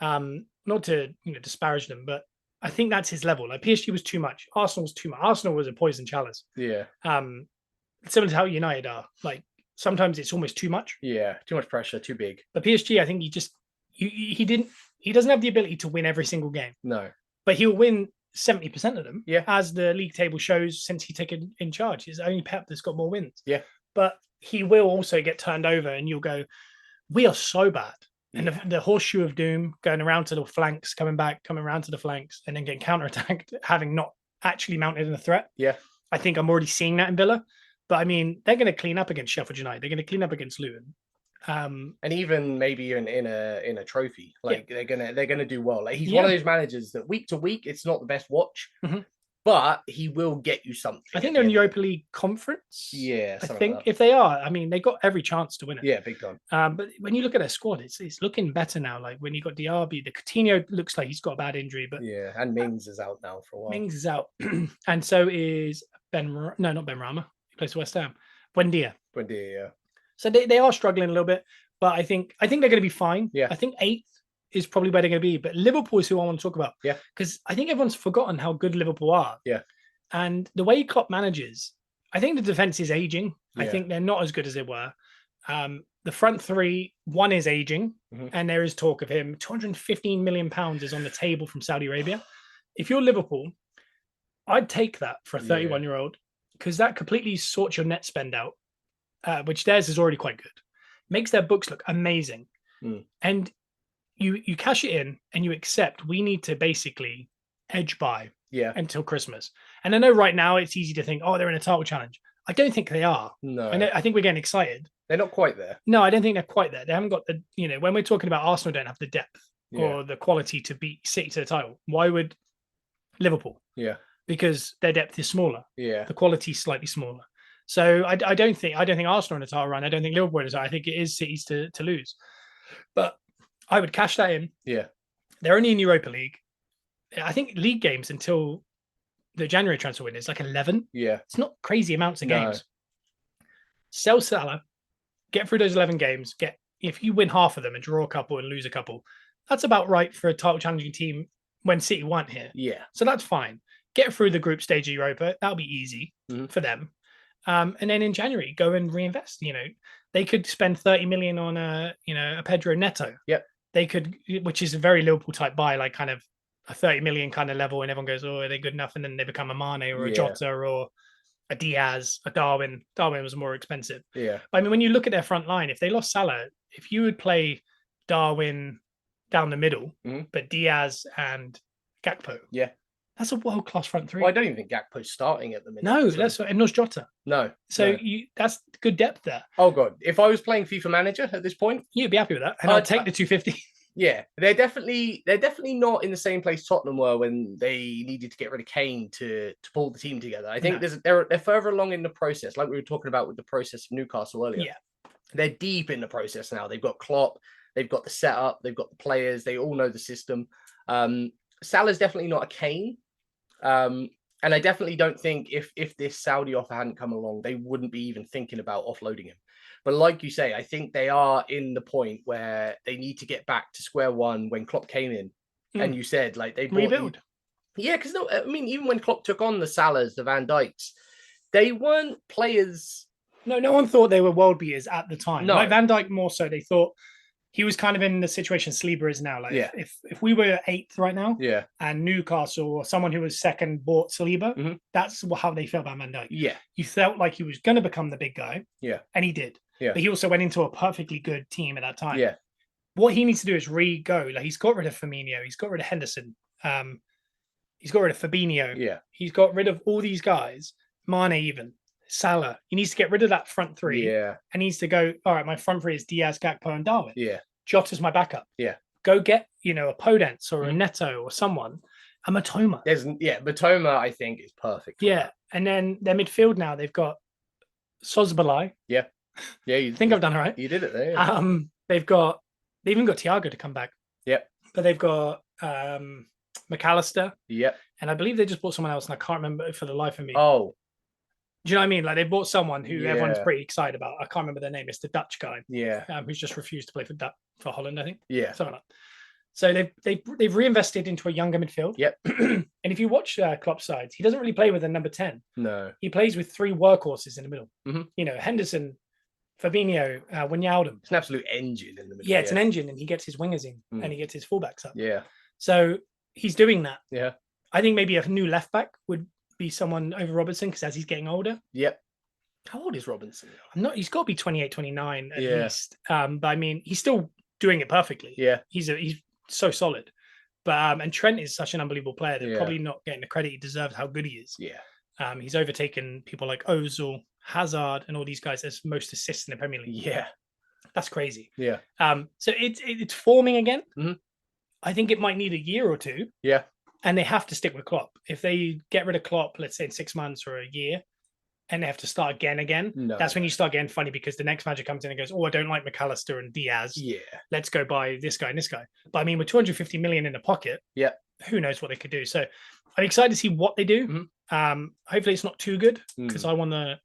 Not to disparage them, but I think that's his level. Like PSG was too much. Arsenal was too much. Arsenal was a poison chalice. Yeah. Similar to how United are. Like sometimes it's almost too much. Yeah. Too much pressure. Too big. But PSG, I think he doesn't have the ability to win every single game. No. But he'll win 70% of them. Yeah. As the league table shows since he taken in charge. It's only Pep that's got more wins. Yeah. But he will also get turned over and you'll go, we are so bad. And the horseshoe of doom going around to the flanks, coming around to the flanks, and then getting counterattacked, having not actually mounted in a threat. Yeah. I think I'm already seeing that in Villa. But I mean, they're going to clean up against Sheffield United. They're going to clean up against Luton. And even maybe in a trophy, like they're gonna do well. Like he's one of those managers that week to week, it's not the best watch, but he will get you something. I think they're in Europa League conference. Yeah, I think if they are, I mean, they got every chance to win it. Yeah, big time. But when you look at their squad, it's looking better now. Like when you got Diaby, the Coutinho looks like he's got a bad injury, but and Mings is out now for a while. Mings is out, and so is not Ben Rama. He plays for West Ham. Buendia. Yeah. So they are struggling a little bit, but I think they're going to be fine. Yeah. I think 8th is probably where they're going to be, but Liverpool is who I want to talk about. Yeah. Because I think everyone's forgotten how good Liverpool are. Yeah. And the way Klopp manages, I think the defense is aging. Yeah. I think they're not as good as they were. The front three, one is aging, and there is talk of him. £215 million is on the table from Saudi Arabia. If you're Liverpool, I'd take that for a 31-year-old because that completely sorts your net spend out. Which theirs is already quite good, makes their books look amazing. And you cash it in and you accept we need to basically edge by until Christmas. And I know right now it's easy to think, oh, they're in a title challenge. I don't think they are. No. I think we're getting excited. They're not quite there. No, I don't think they're quite there. They haven't got the, when we're talking about Arsenal don't have the depth or the quality to beat City to the title. Why would Liverpool? Yeah. Because their depth is smaller. Yeah. The quality is slightly smaller. So I don't think Arsenal in a title run. I don't think Liverpool in a title. I think it is City's to lose. But I would cash that in. Yeah. They're only in Europa League. I think league games until the January transfer window is like 11. Yeah. It's not crazy amounts of games. Sell Salah, get through those 11 games. If you win half of them and draw a couple and lose a couple, that's about right for a title challenging team when City weren't here. Yeah. So that's fine. Get through the group stage of Europa. That'll be easy for them. And then in January, go and reinvest. They could spend 30 million on a Pedro Neto. Yep. They could, which is a very Liverpool type buy, like kind of a 30 million kind of level, and everyone goes, "Oh, are they good enough?" And then they become a Mane or a Jota or a Diaz, a Darwin. Darwin was more expensive. Yeah. But I mean, when you look at their front line, if they lost Salah, if you would play Darwin down the middle, but Diaz and Gakpo, that's a world-class front three. Well, I don't even think Gakpo's starting at the minute. No, that's and no Jota. No. So that's good depth there. Oh god, if I was playing FIFA Manager at this point, you'd be happy with that, and I'd take the 250. Yeah, they're definitely not in the same place Tottenham were when they needed to get rid of Kane to pull the team together. I think they're further along in the process, like we were talking about with the process of Newcastle earlier. Yeah, they're deep in the process now. They've got Klopp, they've got the setup, they've got the players, they all know the system. Salah's definitely not a Kane. And I definitely don't think if this Saudi offer hadn't come along, they wouldn't be even thinking about offloading him. But like you say, I think they are in the point where they need to get back to square one when Klopp came in. And you said, like, they rebuild. Yeah, because no, I mean, even when Klopp took on the Salahs, the Van Dijks, they weren't players. No one thought they were world beaters at the time. No. Like Van Dijk more so, they thought he was kind of in the situation Saliba is now. Like Yeah. if we were 8th right now, Yeah. and Newcastle or someone who was second bought Saliba, Mhm. that's how they felt about Van Dijk. Yeah. You felt like he was going to become the big guy. Yeah. And he did. Yeah. But he also went into a perfectly good team at that time. Yeah. What he needs to do is re-go. Like he's got rid of Firmino, he's got rid of Henderson, he's got rid of Fabinho. Yeah. He's got rid of all these guys, Mane even, Salah. He needs to get rid of that front three. Yeah. And needs to go, all right, my front three is Diaz, Gakpo, and Darwin. Yeah. Jota's my backup. Yeah. Go get, a Podence or a Neto or someone. A Matoma. Matoma, I think, is perfect. Yeah. And then their midfield now, they've got Sosbalai. Yeah. Yeah. I think I've done it right. You did it there. Yeah. They even got Thiago to come back. Yep. But they've got McAllister. Yep. And I believe they just bought someone else, and I can't remember for the life of me. Oh. Do you know what I mean? Like they bought someone who everyone's pretty excited about. I can't remember their name. It's the Dutch guy. Yeah. Who's just refused to play for Holland, I think. Yeah. Something like that. So they've reinvested into a younger midfield. Yep. And if you watch Klopp's sides, he doesn't really play with a number 10. No. He plays with 3 workhorses in the middle. Mm-hmm. Henderson, Fabinho, Wijnaldum. It's an absolute engine in the middle. Yeah, it's an engine, and he gets his wingers in, and he gets his fullbacks up. Yeah. So he's doing that. Yeah. I think maybe a new left back would be someone over Robertson, because as he's getting older. Yep. How old is Robinson? He's got to be 28, 29 at least. But I mean, he's still doing it perfectly. Yeah. He's so solid. But and Trent is such an unbelievable player. They're probably not getting the credit he deserves, how good he is. Yeah. He's overtaken people like Ozil, Hazard, and all these guys as most assists in the Premier League. Yeah. That's crazy. Yeah. So it's forming again. Mm-hmm. I think it might need a year or two. Yeah. And they have to stick with Klopp. If they get rid of Klopp, let's say in 6 months or a year, and they have to start again, that's when you start getting funny, because the next manager comes in and goes, oh, I don't like McAllister and Diaz. Yeah. Let's go buy this guy and this guy. But I mean, with 250 million in the pocket, who knows what they could do. So I'm excited to see what they do. Hopefully it's not too good, because I want to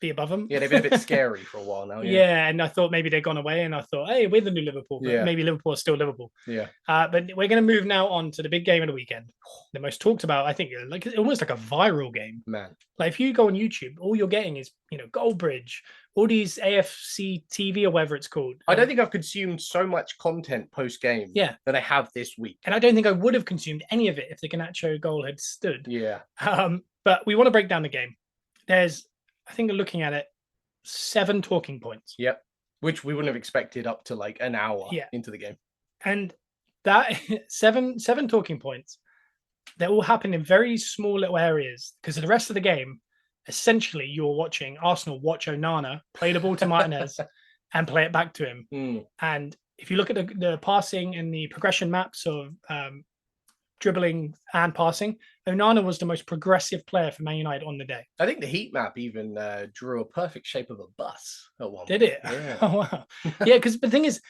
be above them. Yeah, they've been a bit scary for a while now. Yeah, and I thought maybe they'd gone away, and I thought, hey, we're the new Liverpool. But maybe Liverpool is still Liverpool. Yeah. But we're going to move now on to the big game of the weekend. The most talked about, I think, like almost like a viral game. Man. Like if you go on YouTube, all you're getting is, Goldbridge, all these AFC TV or whatever it's called. I don't think I've consumed so much content post-game that I have this week. And I don't think I would have consumed any of it if the Garnacho goal had stood. Yeah. But we want to break down the game. There's, I think looking at it, 7 talking points. Yep. Which we wouldn't have expected up to like an hour into the game. And that seven talking points, they all happen in very small little areas, because the rest of the game, essentially you're watching Arsenal watch Onana play the ball to Martinez and play it back to him. And if you look at the passing and the progression maps of dribbling and passing, Onana was the most progressive player for Man United on the day. I think the heat map even drew a perfect shape of a bus at one point. Did it? Yeah. Oh, wow. Yeah, because the thing is,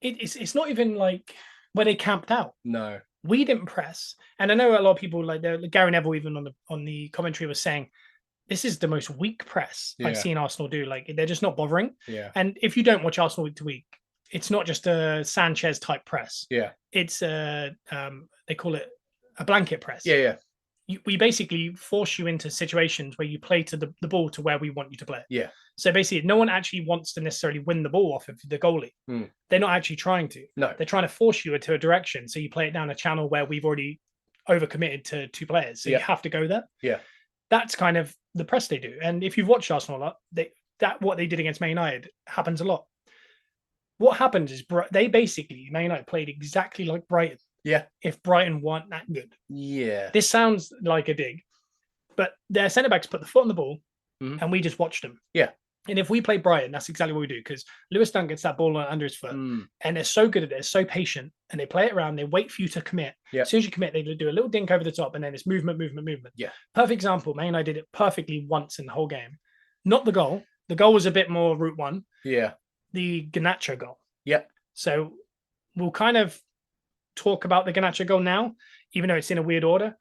it's not even like where they camped out. No. We didn't press. And I know a lot of people, like Gary Neville even on the commentary was saying, this is the most weak press I've seen Arsenal do. Like, they're just not bothering. Yeah. And if you don't watch Arsenal week to week, it's not just a Sanchez type press. Yeah. It's they call it a blanket press. Yeah. We basically force you into situations where you play to the ball to where we want you to play it. Yeah. So basically, no one actually wants to necessarily win the ball off of the goalie. They're not actually trying to. No. They're trying to force you into a direction. So you play it down a channel where we've already overcommitted to 2 players. So you have to go there. Yeah. That's kind of the press they do. And if you've watched Arsenal a lot, what they did against Man United happens a lot. What happened is Man United played exactly like Brighton. Yeah. If Brighton weren't that good. Yeah. This sounds like a dig, but their centre backs put the foot on the ball, and we just watched them. Yeah. And if we play Brighton, that's exactly what we do, because Lewis Dunk gets that ball under his foot, and they're so good at it, so patient, and they play it around. They wait for you to commit. Yeah. As soon as you commit, they do a little dink over the top, and then it's movement. Yeah. Perfect example. Man United did it perfectly once in the whole game. Not the goal. The goal was a bit more route one. Yeah. The Garnacho goal. Yep. So we'll kind of talk about the Garnacho goal now, even though it's in a weird order,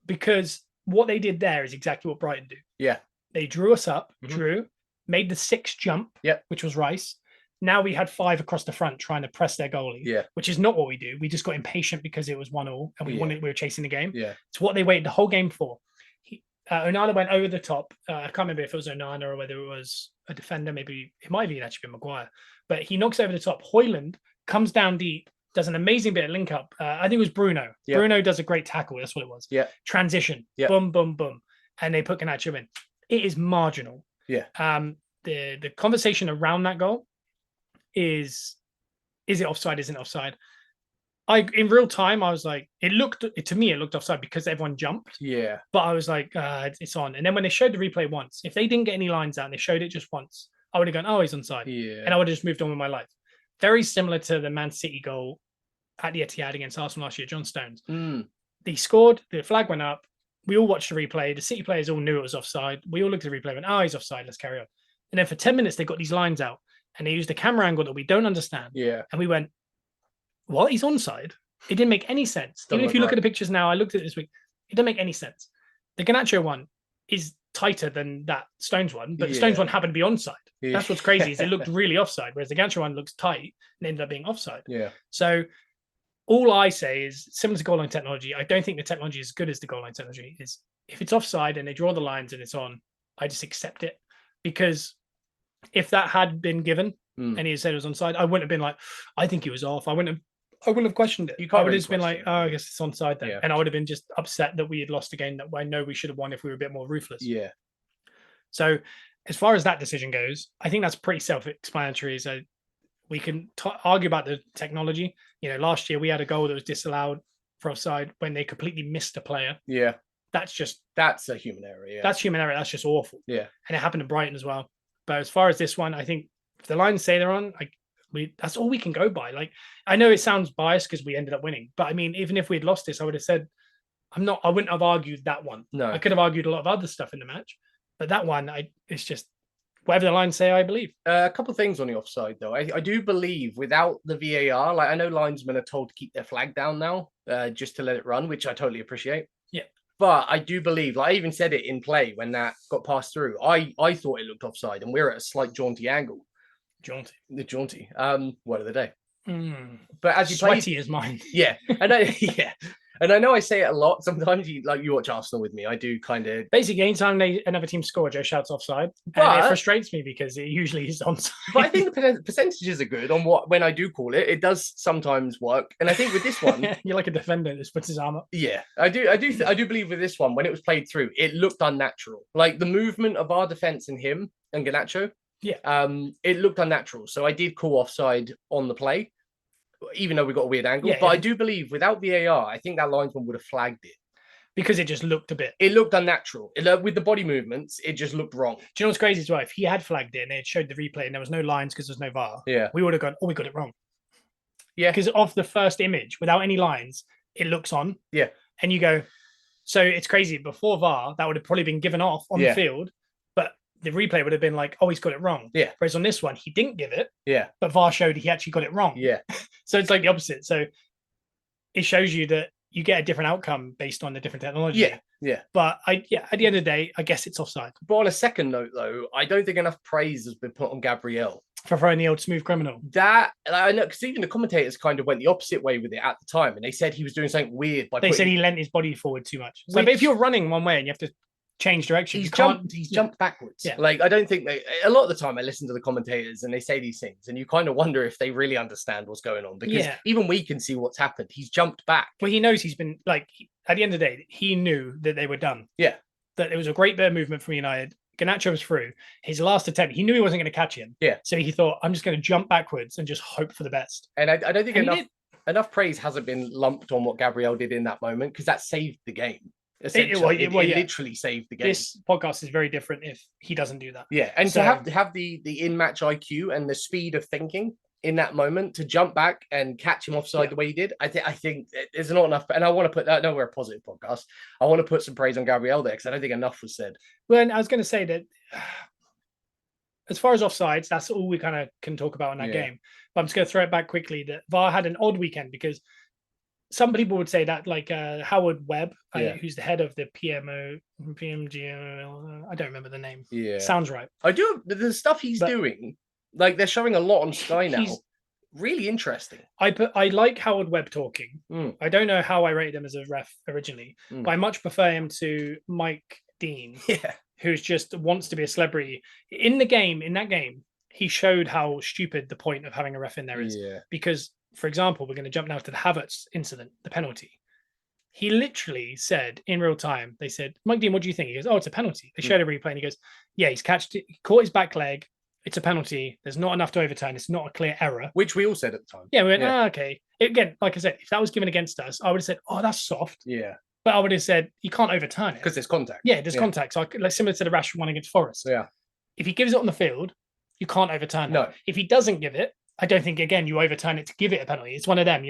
because what they did there is exactly what Brighton do. Yeah. They drew us up, made the 6 jump, yep, which was Rice. Now we had 5 across the front trying to press their goalie, which is not what we do. We just got impatient because it was 1-1 and we were chasing the game. It's what they waited the whole game for. Onana went over the top. I can't remember if it was Onana or whether it was a defender. Maybe it might have actually been Maguire. But he knocks over the top. Højlund comes down deep, does an amazing bit of link up. I think it was Bruno. Bruno does a great tackle. That's what it was. Transition. Boom, boom, boom. And they put Garnacho in. It is marginal. The conversation around that goal is it offside? Isn't it offside? In real time, I was like, it looked offside because everyone jumped. But I was like, it's on. And then when they showed the replay once, if they didn't get any lines out and they showed it just once, I would have gone, oh, he's onside. And I would have just moved on with my life. Very similar to the Man City goal at the Etihad against Arsenal last year, John Stones. They scored, the flag went up. We all watched the replay. The City players all knew it was offside. We all looked at the replay and went, oh, he's offside. Let's carry on. And then for 10 minutes, they got these lines out and they used a camera angle that we don't understand. And we went, what? He's onside? It didn't make any sense. Even if you look at the pictures now, I looked at it this week, it doesn't make any sense. The Garnacho one is tighter than that Stones one, but the Stones one happened to be onside. That's what's crazy, is it looked really offside, whereas the Garnacho one looks tight and ended up being offside. So all I say is, similar to goal line technology, I don't think the technology is as good as the goal line technology is. If it's offside and they draw the lines and it's on, I just accept it. Because if that had been given and he said it was onside, I wouldn't have been like, I think he was off. I wouldn't have questioned it. I would have just been like, oh, I guess it's onside then. And I would have been just upset that we had lost a game that I know we should have won if we were a bit more ruthless. So as far as that decision goes, I think that's pretty self-explanatory. So we can argue about the technology. You know, last year we had a goal that was disallowed for offside when they completely missed a player. That's a human error. That's human error. That's just awful. And it happened to Brighton as well. But as far as this one, I think if the lines say they're on, that's all we can go by. Like, I know it sounds biased because we ended up winning, but I mean, even if we'd lost this, I would have said, I wouldn't have argued that one. No, I could have argued a lot of other stuff in the match, but that one, it's just whatever the lines say, I believe. A couple of things on the offside, though. I do believe without the VAR, like, I know linesmen are told to keep their flag down now, just to let it run, which I totally appreciate. But I do believe, like I even said it in play when that got passed through, I thought it looked offside and we're at a slight jaunty angle. Jaunty. Word of the day. But as you play, sweaty is mine. And I know I say it a lot. Sometimes you watch Arsenal with me. I do kind of basically anytime another team score, Joe shouts offside, and it frustrates me because it usually is onside. But I think the percentages are good on when I do call it. It does sometimes work, and I think with this one, you're like a defender that puts his arm up. Yeah, I do believe with this one when it was played through, it looked unnatural. Like the movement of our defense and him and Garnacho. It looked unnatural. So I did call offside on the play, even though we got a weird angle. But I do believe without VAR, I think that linesman would have flagged it. Because it just looked it looked unnatural. With the body movements, it just looked wrong. Do you know what's crazy as well? If he had flagged it and they had showed the replay and there was no lines because there's no VAR, we would have gone, oh, we got it wrong. Because of the first image, without any lines, it looks on. And you go, so it's crazy. Before VAR, that would have probably been given off on the field. The replay would have been like, oh, he's got it wrong. Whereas on this one, he didn't give it. But VAR showed he actually got it wrong. So it's like the opposite. So it shows you that you get a different outcome based on the different technology. But at the end of the day, I guess it's offside. But on a second note, though, I don't think enough praise has been put on Gabriel for throwing the old smooth criminal. That I know, because even the commentators kind of went the opposite way with it at the time, and they said he was doing something weird by. They said he leant his body forward too much. So, but if you're running one way and you have to change direction, he's jumped backwards. Like, I don't think a lot of the time I listen to the commentators and they say these things and you kind of wonder if they really understand what's going on, because even we can see what's happened. He's jumped back. Well, he knows he's been, like, at the end of the day, he knew that they were done. That it was a great bit of movement from United. Garnacho was through. His last attempt, he knew he wasn't going to catch him. So he thought, I'm just going to jump backwards and just hope for the best. And I don't think enough praise hasn't been lumped on what Gabriel did in that moment, because that saved the game. It literally saved the game. This podcast is very different if he doesn't do that. And so, to have the in-match IQ and the speed of thinking in that moment to jump back and catch him offside the way he did, I think there's not enough. And I want to put that. No, we're a positive podcast. I want to put some praise on Gabriel there because I don't think enough was said. Well, I was going to say that as far as offsides, that's all we kind of can talk about in that game. But I'm just going to throw it back quickly that VAR had an odd weekend because some people would say that, like Howard Webb, who's the head of the PMGO, I don't remember the name. Sounds right. I do. The stuff he's doing Like they're showing a lot on Sky now. Really interesting. I like Howard Webb talking. I don't know how I rated him as a ref originally, but I much prefer him to Mike Dean, who's just wants to be a celebrity. In that game, he showed how stupid the point of having a ref in there is. Because, for example, we're going to jump now to the Havertz incident, the penalty. He literally said in real time, they said, Mike Dean, what do you think? He goes, oh, it's a penalty. They showed a replay and he goes, yeah, he caught his back leg. It's a penalty. There's not enough to overturn. It's not a clear error. Which we all said at the time. Yeah, we went, okay. Again, like I said, if that was given against us, I would have said, oh, that's soft. Yeah. But I would have said, you can't overturn it. Because there's contact. Yeah, there's contact. So like similar to the Rashford one against Forest. Yeah. If he gives it on the field, you can't overturn it. No. If he doesn't give it, I don't think, again, you overturn it to give it a penalty. It's one of them,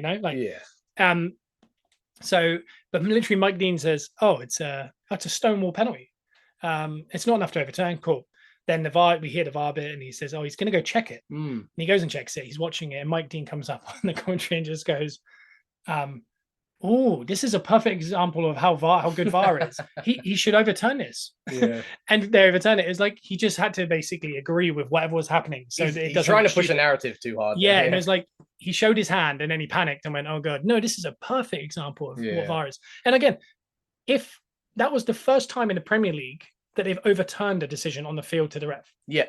So, but literally Mike Dean says, oh, that's a stonewall penalty. It's not enough to overturn. Cool. Then we hear the VAR bit and he says, oh, he's going to go check it. And he goes and checks it. He's watching it. And Mike Dean comes up on the commentary and just goes, oh, this is a perfect example of how good VAR is. He should overturn this. Yeah. And they overturn it. It's like he just had to basically agree with whatever was happening. So he's trying to push the narrative too hard. Yeah, and it was like he showed his hand and then he panicked and went, oh God, no, this is a perfect example of what VAR is. And again, if that was the first time in the Premier League that they've overturned a decision on the field to the ref. Yeah.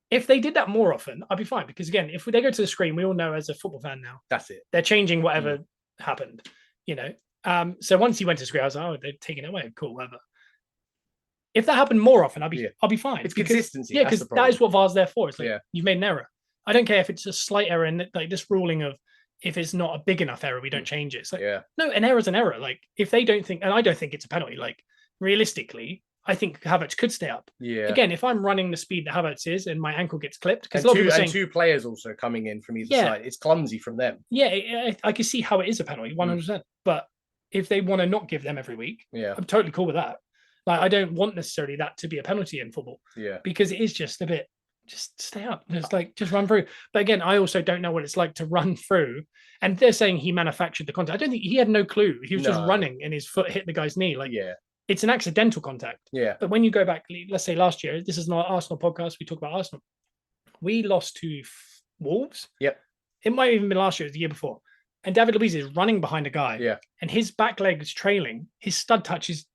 If they did that more often, I'd be fine. Because again, if they go to the screen, we all know as a football fan now, that's it. They're changing whatever happened, So once he went to screen, I was like, oh, they're taking it away. Cool, whatever. If that happened more often, I'll be fine. It's consistency. Yeah, because that is what VAR's there for. It's like you've made an error. I don't care if it's a slight error, and like this ruling of if it's not a big enough error, we don't change it. It's like, no, an error's an error. Like if they don't think, and I don't think it's a penalty. Like realistically, I think Havertz could stay up. Yeah. Again, if I'm running the speed that Havertz is and my ankle gets clipped, because two players also coming in from either side, it's clumsy from them. Yeah, I can see how it is a penalty, 100%. But if they want to not give them every week, I'm totally cool with that. Like I don't want necessarily that to be a penalty in football. Yeah. Because it is just a bit, just stay up. Just run through. But again, I also don't know what it's like to run through. And they're saying he manufactured the contact. I don't think he had no clue. He was just running and his foot hit the guy's knee. It's an accidental contact. Yeah. But when you go back, let's say last year, this is not Arsenal podcast. We talk about Arsenal. We lost to Wolves. Yep. It might have even been last year, it was the year before. And David Luiz is running behind a guy. Yeah. And his back leg is trailing. His stud touches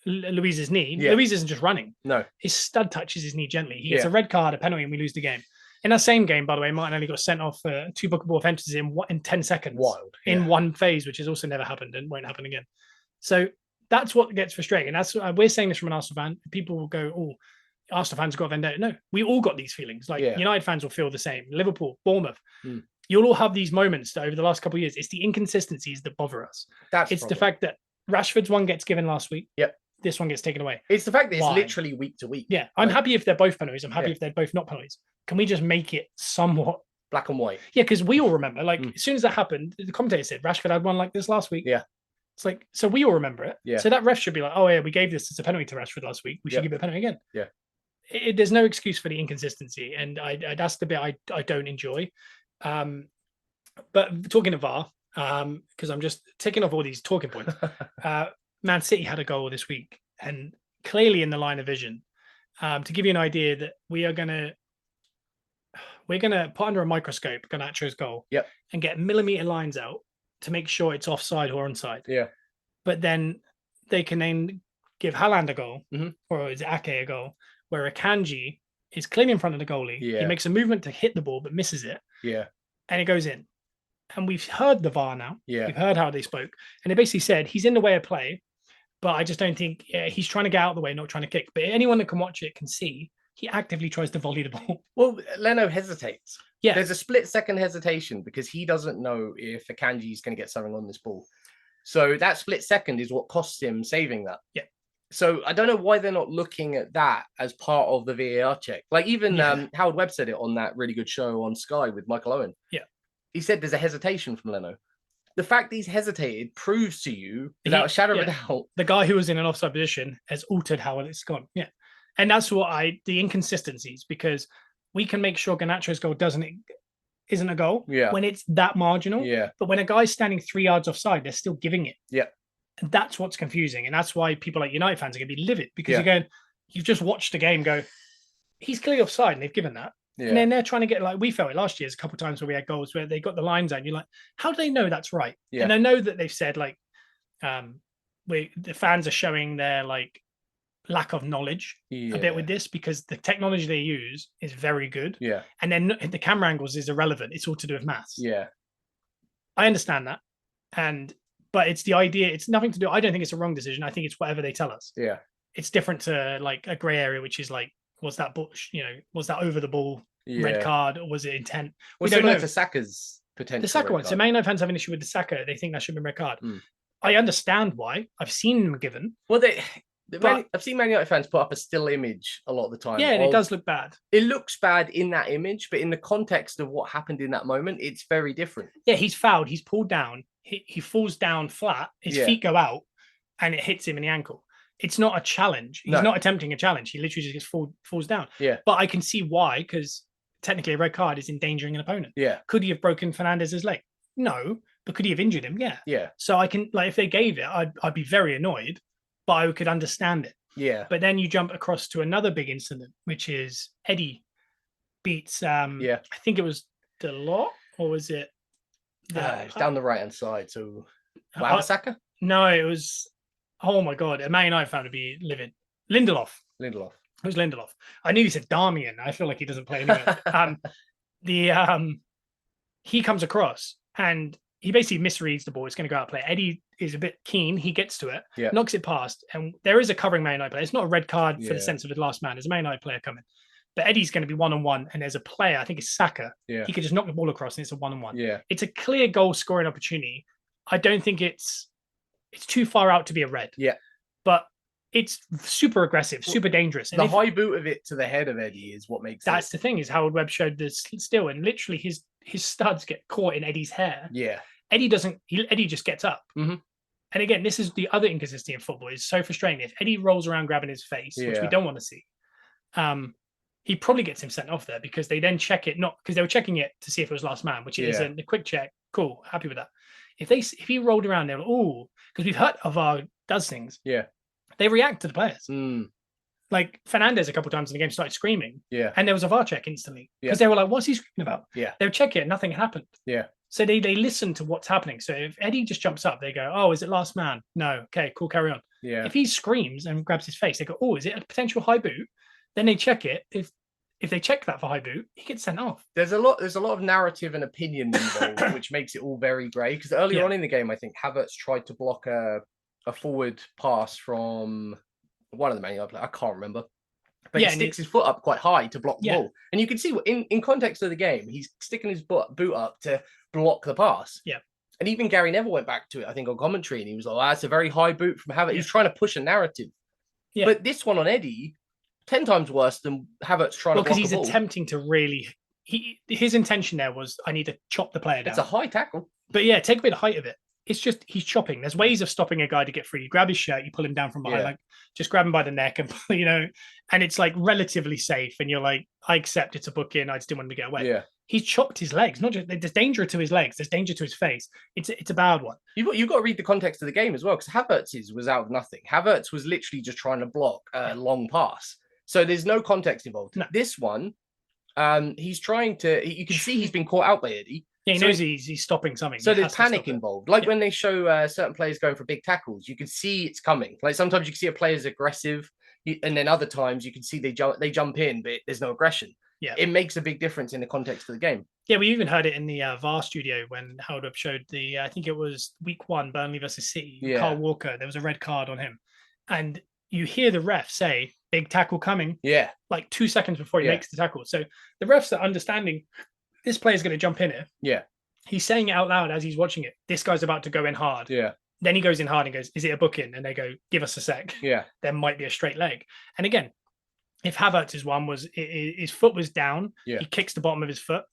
Luiz's knee. Yeah. Luiz isn't just running. No. His stud touches his knee gently. He gets a red card, a penalty, and we lose the game. In that same game, by the way, Martinelli got sent off for 2 bookable offences in 10 seconds. Wild. In one phase, which has also never happened and won't happen again. So that's what gets frustrating. And that's we're saying this from an Arsenal fan. People will go, oh, Arsenal fans got a vendetta. No, we all got these feelings. Like United fans will feel the same. Liverpool, Bournemouth. You'll all have these moments that over the last couple of years, it's the inconsistencies that bother us. It's the fact that Rashford's one gets given last week. Yep. This one gets taken away. It's the fact that it's literally week to week. Yeah. I'm happy if they're both penalties. I'm happy if they're both not penalties. Can we just make it somewhat black and white? Yeah, because we all remember, as soon as that happened, the commentator said Rashford had one like this last week. Yeah. It's like, so we all remember it. Yeah. So that ref should be like, oh yeah, we gave this as a penalty to Rashford last week. We should give it a penalty again. Yeah. There's no excuse for the inconsistency. And that's the bit I don't enjoy. But talking of VAR, because I'm just ticking off all these talking points. Man City had a goal this week and clearly in the line of vision. To give you an idea that we're gonna put under a microscope Garnacho's goal and get millimeter lines out to make sure it's offside or onside. Yeah. But then they can then give Haaland a goal, or is it Ake a goal, where Akanji is clean in front of the goalie. Yeah. He makes a movement to hit the ball but misses it. Yeah. And it goes in. And we've heard the VAR now. Yeah. We've heard how they spoke. And they basically said he's in the way of play, but I just don't think he's trying to get out of the way, not trying to kick. But anyone that can watch it can see he actively tries to volley the ball. Well, Leno hesitates. Yeah. There's a split second hesitation because he doesn't know if Akanji is going to get something on this ball. So that split second is what costs him saving that. Yeah. So I don't know why they're not looking at that as part of the VAR check. Like even Howard Webb said it on that really good show on Sky with Michael Owen. Yeah. He said there's a hesitation from Leno. The fact he's hesitated proves to you, without a shadow of a doubt, the guy who was in an offside position has altered how it's gone. Yeah. And that's what the inconsistencies, because we can make sure Garnacho's goal isn't a goal when it's that marginal. Yeah. But when a guy's standing 3 yards offside, they're still giving it. Yeah. And that's what's confusing. And that's why people like United fans are going to be livid, because you're going, you've just watched the game go, he's clearly offside, and they've given that. Yeah. And then they're trying to get, like we felt it last year, a couple of times where we had goals where they got the line zone. You're like, how do they know that's right? Yeah. And I know that they've said like, the fans are showing their like lack of knowledge a bit with this, because the technology they use is very good. Yeah. And then the camera angles is irrelevant. It's all to do with maths. Yeah. I understand that. But it's the idea. It's nothing to do. I don't think it's a wrong decision. I think it's whatever they tell us. Yeah. It's different to like a gray area, which is like, was that was that over the ball red card, or was it intent? We don't know for Saka's potential. The Saka one. So Man United fans have an issue with the Saka. They think that should be a red card. I understand why. I've seen them given. Well, I've seen Man United fans put up a still image a lot of the time. Yeah, and it does look bad. It looks bad in that image, but in the context of what happened in that moment, it's very different. Yeah, he's fouled. He's pulled down. He falls down flat. His feet go out, and it hits him in the ankle. It's not a challenge. He's not attempting a challenge. He literally just falls down. Yeah. But I can see why, because technically a red card is endangering an opponent. Yeah. Could he have broken Fernandez's leg? No. But could he have injured him? Yeah. Yeah. So I can, like, if they gave it, I'd be very annoyed, but I could understand it. Yeah. But then you jump across to another big incident, which is Eddie beats, I think it was Delort, or was it? It's down the right-hand side. So, Wan-Bissaka? No, it was, oh my God, a Man United fan would be livid. Lindelof. It was Lindelof. I knew he said Darmian. I feel like he doesn't play anyway. He comes across and he basically misreads the ball. It's going to go out play. Eddie is a bit keen. He gets to it, knocks it past, and there is a covering Man United player. It's not a red card for the sense of the last man. There's a Man United player coming. But Eddie's going to be one-on-one, and there's a player, I think it's Saka. Yeah. He could just knock the ball across, and it's a one-on-one. Yeah. It's a clear goal-scoring opportunity. I don't think it's too far out to be a red. Yeah. But it's super aggressive, super dangerous. And the high boot of it to the head of Eddie is what makes that's the thing, is Howard Webb showed this still, and literally his studs get caught in Eddie's hair. Yeah. Eddie just gets up. Mm-hmm. And again, this is the other inconsistency in football. It's so frustrating. If Eddie rolls around grabbing his face, which we don't want to see, he probably gets him sent off there, because they then check it, not because they were checking it to see if it was last man, which is a quick check. Cool, happy with that. If he rolled around, they're like, oh, because we've heard of our does things. Yeah. They react to the players. Like Fernandez a couple of times in the game started screaming. Yeah. And there was a VAR check instantly. Because they were like, what's he screaming about? Yeah. They would check it, nothing happened. Yeah. So they listen to what's happening. So if Eddie just jumps up, they go, oh, is it last man? No. Okay, cool, carry on. Yeah. If he screams and grabs his face, they go, oh, is it a potential high boot? Then they check it. If they check that for high boot, he gets sent off. There's a lot of narrative and opinion involved, which makes it all very grey. Because earlier on in the game, I think Havertz tried to block a forward pass from one of the Man United players. I can't remember. But he sticks his foot up quite high to block the ball. And you can see in context of the game, he's sticking his boot up to block the pass. Yeah. And even Gary Neville went back to it, I think, on commentary, and he was like, oh, that's a very high boot from Havertz. He's trying to push a narrative. Yeah. But this one on Eddie, 10 times worse than Havertz trying to block because he's attempting to really... His intention there was, I need to chop the player down. It's a high tackle. But yeah, take a bit of height of it. It's just, he's chopping. There's ways of stopping a guy to get free. You grab his shirt, you pull him down from behind, like just grab him by the neck, and and it's like relatively safe. And you're like, I accept it's a book in. I just didn't want him to get away. Yeah. He's chopped his legs. Not just, there's danger to his legs. There's danger to his face. It's a bad one. You've got to read the context of the game as well, because Havertz's was out of nothing. Havertz was literally just trying to block a long pass. So there's no context involved. No. This one, he's trying to, you can see he's been caught out by Eddie. Yeah, he knows he's stopping something. So there's panic involved. Like when they show certain players going for big tackles, you can see it's coming. Like sometimes you can see a player's aggressive, and then other times you can see they jump in, but there's no aggression. Yeah, it makes a big difference in the context of the game. Yeah, we even heard it in the VAR studio when Howard showed I think it was week 1, Burnley versus City. Yeah. Carl Walker, there was a red card on him, and you hear the ref say, "Big tackle coming." Yeah, like 2 seconds before he makes the tackle. So the refs are understanding this player's going to jump in here. Yeah. He's saying it out loud as he's watching it. This guy's about to go in hard. Yeah. Then he goes in hard and goes, is it a booking? And they go, give us a sec. Yeah. There might be a straight leg. And again, if Havertz's one was, his foot was down, he kicks the bottom of his foot.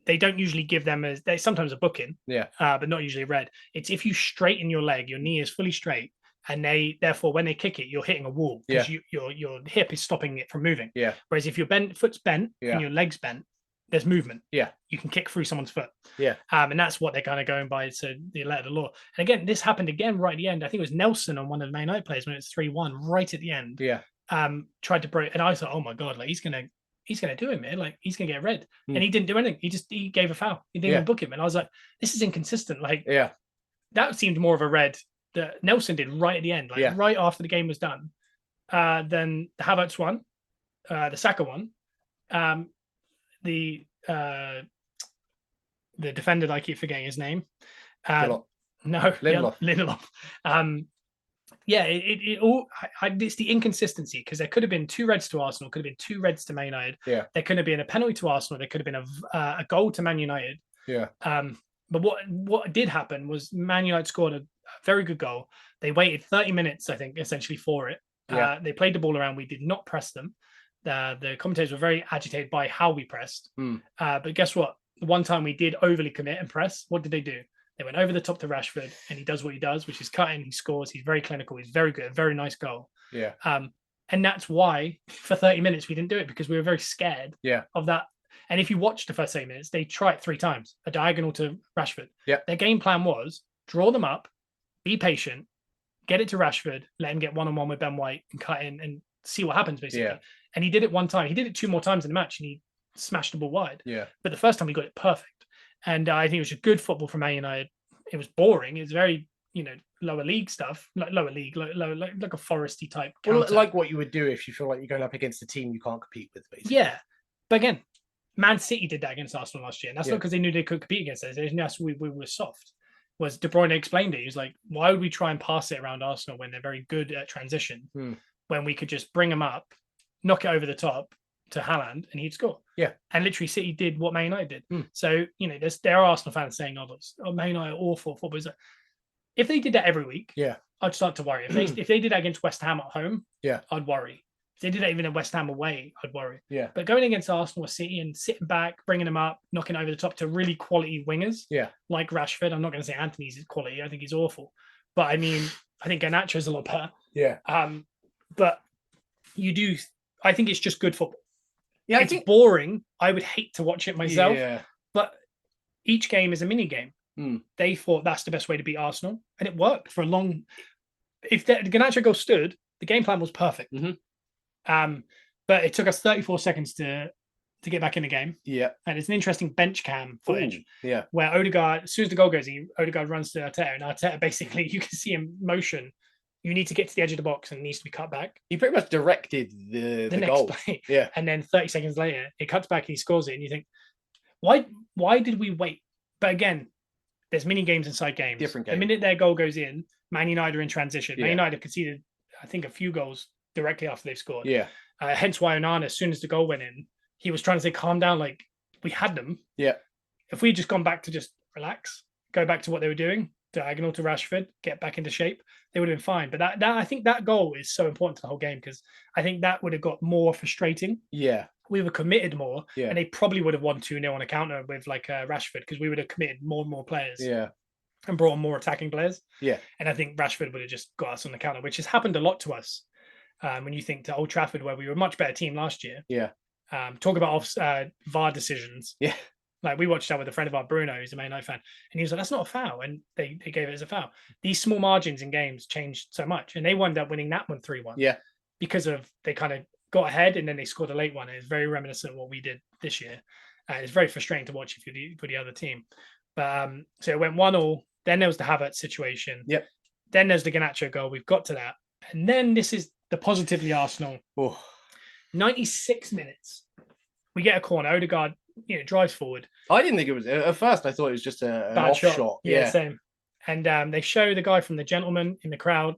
They don't usually give them they sometimes a booking. Yeah. But not usually a red. It's if you straighten your leg, your knee is fully straight. And therefore, when they kick it, you're hitting a wall because your hip is stopping it from moving. Yeah. Whereas if your foot's bent and your leg's bent, there's movement. Yeah. You can kick through someone's foot. Yeah. And that's what they're kind of going by. So the letter of the law. And again, this happened again right at the end. I think it was Nelson on one of the Man United players when it was 3-1, right at the end. Yeah. Tried to break, and I thought, oh my God, like he's gonna he's going to do him here. Like, he's going to get red. Mm. And he didn't do anything. He gave a foul. He didn't even book him. And I was like, this is inconsistent. Like, that seemed more of a red that Nelson did right at the end, like right after the game was done. Then the Havertz one, the Saka one, the defender that I keep forgetting his name. No, Lindelof. It all. It's the inconsistency, because there could have been 2 reds to Arsenal, could have been 2 reds to Man United. Yeah, there could have been a penalty to Arsenal. There could have been a goal to Man United. Yeah. But what did happen was Man United scored a very good goal. They waited 30 minutes, I think, essentially for it. Yeah. They played the ball around. We did not press them. The commentators were very agitated by how we pressed. But guess what? The one time we did overly commit and press, what did they do? They went over the top to Rashford, and he does what he does, which is cutting. He scores. He's very clinical. He's very good. Very nice goal. Yeah. And that's why for 30 minutes we didn't do it, because we were very scared of that. And if you watch the first 30 minutes, they try it 3 times, a diagonal to Rashford. Yeah. Their game plan was draw them up, be patient, get it to Rashford, let him get one-on-one with Ben White and cut in and see what happens, basically. Yeah. And he did it one time. He did it 2 more times in the match, and he smashed the ball wide. Yeah. But the first time he got it perfect. And I think it was a good football from Man United. It was boring. It was very, lower league stuff, like lower league, like a foresty type. Well, like what you would do if you feel like you're going up against a team you can't compete with, basically. Yeah. But again, Man City did that against Arsenal last year. And that's not because they knew they couldn't compete against us. That's we were soft. Was De Bruyne explained it. He was like, why would we try and pass it around Arsenal when they're very good at transition, when we could just bring them up, knock it over the top to Haaland, and he'd score. Yeah. And literally City did what Man United did. So, there are Arsenal fans saying, Man United are awful football. If they did that every week, I'd start to worry. If they did that against West Ham at home, I'd worry. If they did that even at West Ham away, I'd worry. Yeah. But going against Arsenal or City and sitting back, bringing them up, knocking over the top to really quality wingers, like Rashford. I'm not going to say Anthony's quality. I think he's awful. But I mean, I think Garnacho's a lot better. Yeah. But I think it's just good football. Yeah, it's boring. I would hate to watch it myself. Yeah. But each game is a mini game. They thought that's the best way to beat Arsenal, and it worked for a long. If the Garnacho goal stood, the game plan was perfect. But it took us 34 seconds to get back in the game. Yeah. And it's an interesting bench cam footage. Yeah. Where Odegaard, as soon as the goal goes in, Odegaard runs to Arteta, and Arteta basically, you can see him motion. You need to get to the edge of the box and it needs to be cut back. He pretty much directed the next goal. Play. Yeah. And then 30 seconds later, it cuts back and he scores it. And you think, why did we wait? But again, there's mini games inside games. Different game. The minute their goal goes in, Man United are in transition. Yeah. Man United have conceded, I think, a few goals directly after they've scored. Yeah. Hence why Onana, as soon as the goal went in, he was trying to say, calm down, like, we had them. Yeah. If we had just gone back to just relax, go back to what they were doing, diagonal to Rashford, get back into shape, they would have been fine. But that I think that goal is so important to the whole game, because I think that would have got more frustrating. Yeah. We were committed more, Yeah. and they probably would have won 2-0 on a counter with like Rashford, because we would have committed more and more players. Yeah. And brought on more attacking players. Yeah. And I think Rashford would have just got us on the counter, which has happened a lot to us. When you think to Old Trafford, where we were a much better team last year. Yeah. Talk about VAR decisions. Yeah. Like, we watched that with a friend of our, Bruno, who's a Man United fan, and he was like, that's not a foul. And they gave it as a foul. These small margins in games changed so much. And they wound up winning that one 3-1. Yeah. Because they kind of got ahead and then they scored a late one. It's very reminiscent of what we did this year. It's very frustrating to watch if you're for the other team. But so it went 1-1. Then there was the Havertz situation. Yep. Then there's the Garnacho goal. We've got to that. And then this is the positively Arsenal. 96 minutes. We get a corner. Odegaard, drives forward. I didn't think it was. At first, I thought it was just an off shot. Yeah, same. And they show the guy from The Gentleman in the crowd,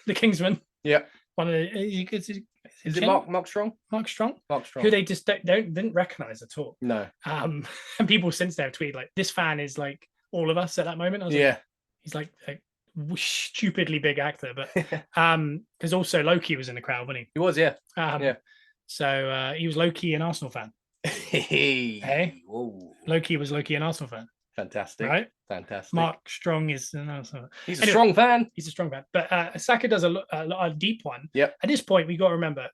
the Kingsman. Yeah. One of the. Is it Mark Strong? Mark Strong. Mark Strong. Who they just didn't recognize at all. No. And people since then have tweeted like, this fan is like all of us at that moment. I was like, he's like a stupidly big actor, but because also Loki was in the crowd, wasn't he? He was, yeah. So he was Loki, an Arsenal fan. Hey, whoa. Loki was Loki, an Arsenal fan. Fantastic, right? Fantastic. Mark Strong is an Arsenal. He's a strong fan. He's a strong fan. But Saka does a deep one. Yep. At this point, we got to remember,